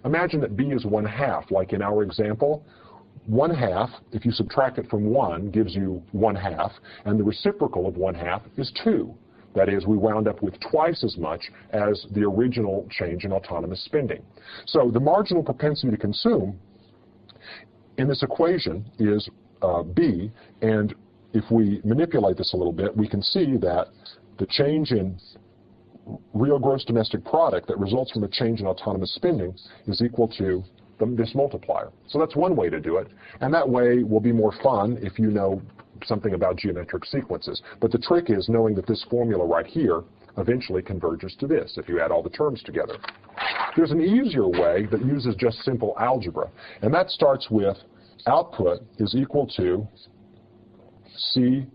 Imagine that b is 1/2, like in our example. 1/2, if you subtract it from 1, gives you 1/2, and the reciprocal of 1/2 is 2. That is, we wound up with twice as much as the original change in autonomous spending. So the marginal propensity to consume in this equation is B, and if we manipulate this a little bit, we can see that the change in real gross domestic product that results from a change in autonomous spending is equal to this multiplier. So that's one way to do it, and that way will be more fun if you know something about geometric sequences. But the trick is knowing that this formula right here eventually converges to this if you add all the terms together. There's an easier way that uses just simple algebra, and that starts with output is equal to C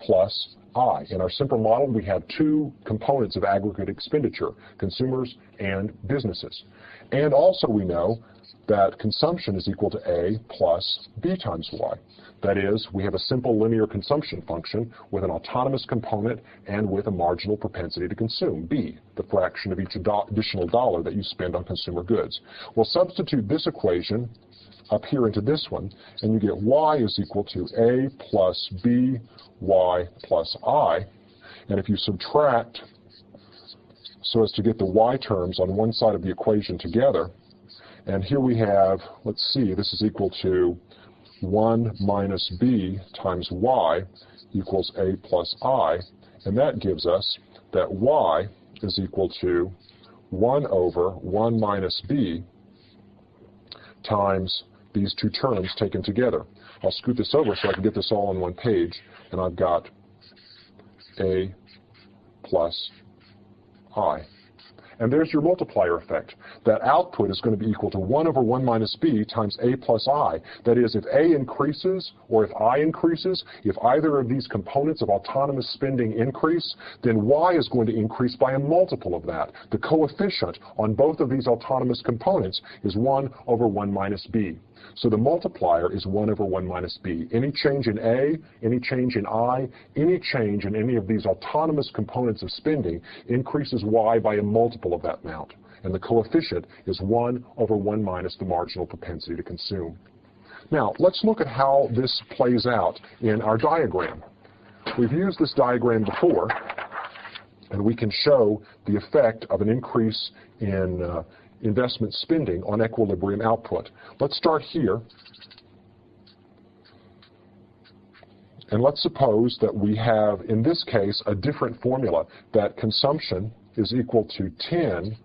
plus I. In our simple model, we have two components of aggregate expenditure, consumers and businesses. And also we know that consumption is equal to A plus B times Y. That is, we have a simple linear consumption function with an autonomous component and with a marginal propensity to consume, B, the fraction of each additional dollar that you spend on consumer goods. We'll substitute this equation up here into this one, and you get Y is equal to A plus B, Y plus I. And if you subtract so as to get the Y terms on one side of the equation together, and here we have, let's see, this is equal to 1 minus B times Y equals A plus I, and that gives us that Y is equal to 1 over 1 minus B times these two terms taken together. I'll scoot this over so I can get this all on one page, and I've got A plus I. And there's your multiplier effect. That output is going to be equal to 1 over 1 minus B times A plus I. That is, if A increases or if I increases, if either of these components of autonomous spending increase, then Y is going to increase by a multiple of that. The coefficient on both of these autonomous components is 1 over 1 minus B. So the multiplier is 1 over 1 minus B. Any change in A, any change in I, any change in any of these autonomous components of spending increases Y by a multiple of that amount. And the coefficient is 1 over 1 minus the marginal propensity to consume. Now, let's look at how this plays out in our diagram. We've used this diagram before, and we can show the effect of an increase in investment spending on equilibrium output. Let's start here. And let's suppose that we have, in this case, a different formula, that consumption is equal to 10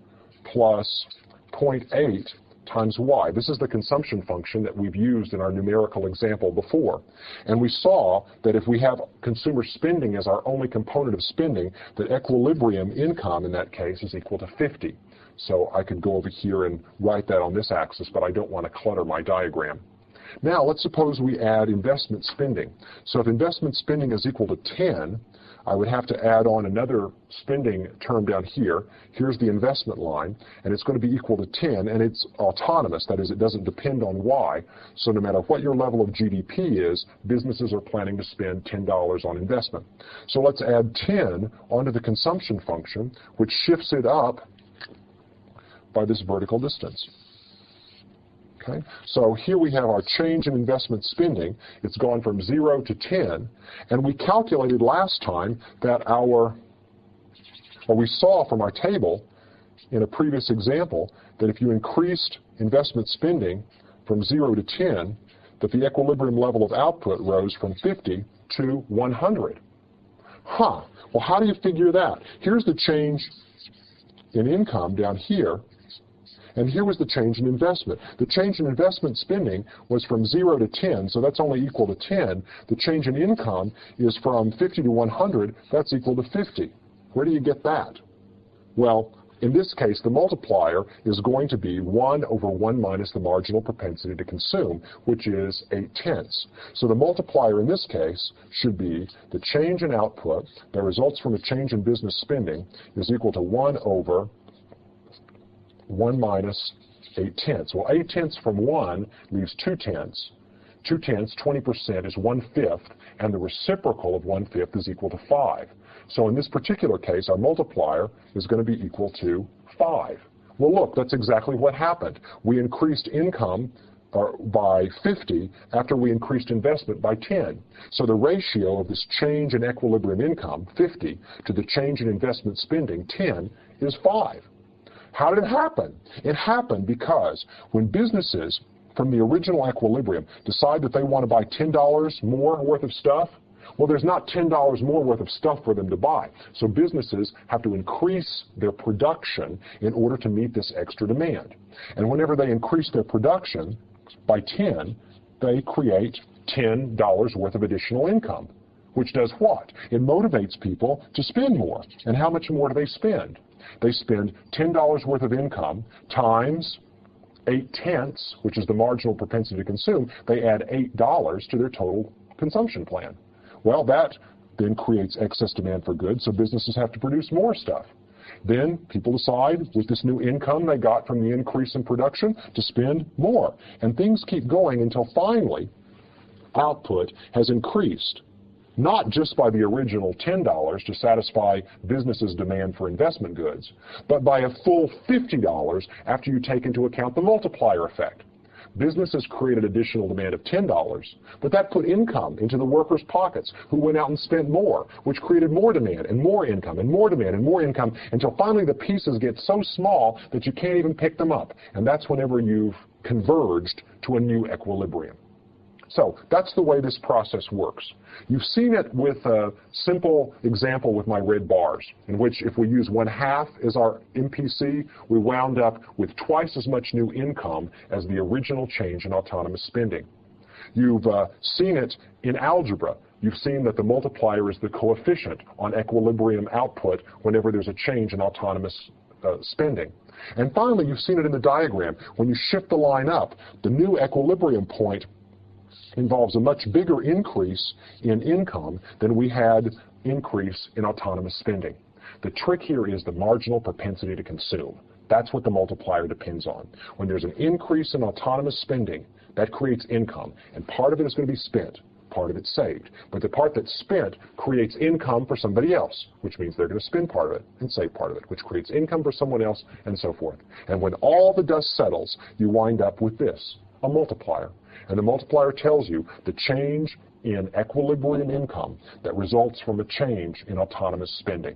plus 0.8 times y. This is the consumption function that we've used in our numerical example before. And we saw that if we have consumer spending as our only component of spending, that equilibrium income in that case is equal to 50. So I could go over here and write that on this axis, but I don't want to clutter my diagram. Now let's suppose we add investment spending. So if investment spending is equal to 10, I would have to add on another spending term down here. Here's the investment line, and it's going to be equal to 10, and it's autonomous. That is, it doesn't depend on Y. So no matter what your level of GDP is, businesses are planning to spend $10 on investment. So let's add 10 onto the consumption function, which shifts it up by this vertical distance. Okay? So here we have our change in investment spending. It's gone from 0 to 10, and we calculated last time that we saw from our table in a previous example that if you increased investment spending from 0 to 10, that the equilibrium level of output rose from 50 to 100. Well, how do you figure that? Here's the change in income down here, and here was the change in investment. The change in investment spending was from 0 to 10, so that's only equal to 10. The change in income is from 50 to 100, that's equal to 50. Where do you get that? Well, in this case, the multiplier is going to be 1 over 1 minus the marginal propensity to consume, which is 8/10. So the multiplier in this case should be the change in output that results from a change in business spending is equal to 1 over 1 minus 8/10. Well, 8/10 from 1 leaves 2/10. 2/10, 20% is 1/5, and the reciprocal of 1/5 is equal to 5. So in this particular case, our multiplier is going to be equal to 5. Well, look, that's exactly what happened. We increased income by 50 after we increased investment by 10. So the ratio of this change in equilibrium income, 50, to the change in investment spending, 10, is 5. How did it happen? It happened because when businesses from the original equilibrium decide that they want to buy $10 more worth of stuff, well, there's not $10 more worth of stuff for them to buy. So businesses have to increase their production in order to meet this extra demand. And whenever they increase their production by 10, they create $10 worth of additional income, which does what? It motivates people to spend more. And how much more do they spend? They spend $10 worth of income times 8/10, which is the marginal propensity to consume. They add $8 to their total consumption plan. Well, that then creates excess demand for goods, so businesses have to produce more stuff. Then people decide, with this new income they got from the increase in production, to spend more. And things keep going until finally output has increased, not just by the original $10 to satisfy businesses' demand for investment goods, but by a full $50 after you take into account the multiplier effect. Businesses created additional demand of $10, but that put income into the workers' pockets, who went out and spent more, which created more demand and more income and more demand and more income, until finally the pieces get so small that you can't even pick them up. And that's whenever you've converged to a new equilibrium. So that's the way this process works. You've seen it with a simple example with my red bars, in which if we use 1/2 as our MPC, we wound up with twice as much new income as the original change in autonomous spending. You've seen it in algebra. You've seen that the multiplier is the coefficient on equilibrium output whenever there's a change in autonomous spending. And finally, you've seen it in the diagram. When you shift the line up, the new equilibrium point involves a much bigger increase in income than we had increase in autonomous spending. The trick here is the marginal propensity to consume. That's what the multiplier depends on. When there's an increase in autonomous spending, that creates income, and part of it is going to be spent, part of it saved. But the part that's spent creates income for somebody else, which means they're going to spend part of it and save part of it, which creates income for someone else, and so forth. And when all the dust settles, you wind up with this, a multiplier. And the multiplier tells you the change in equilibrium income that results from a change in autonomous spending.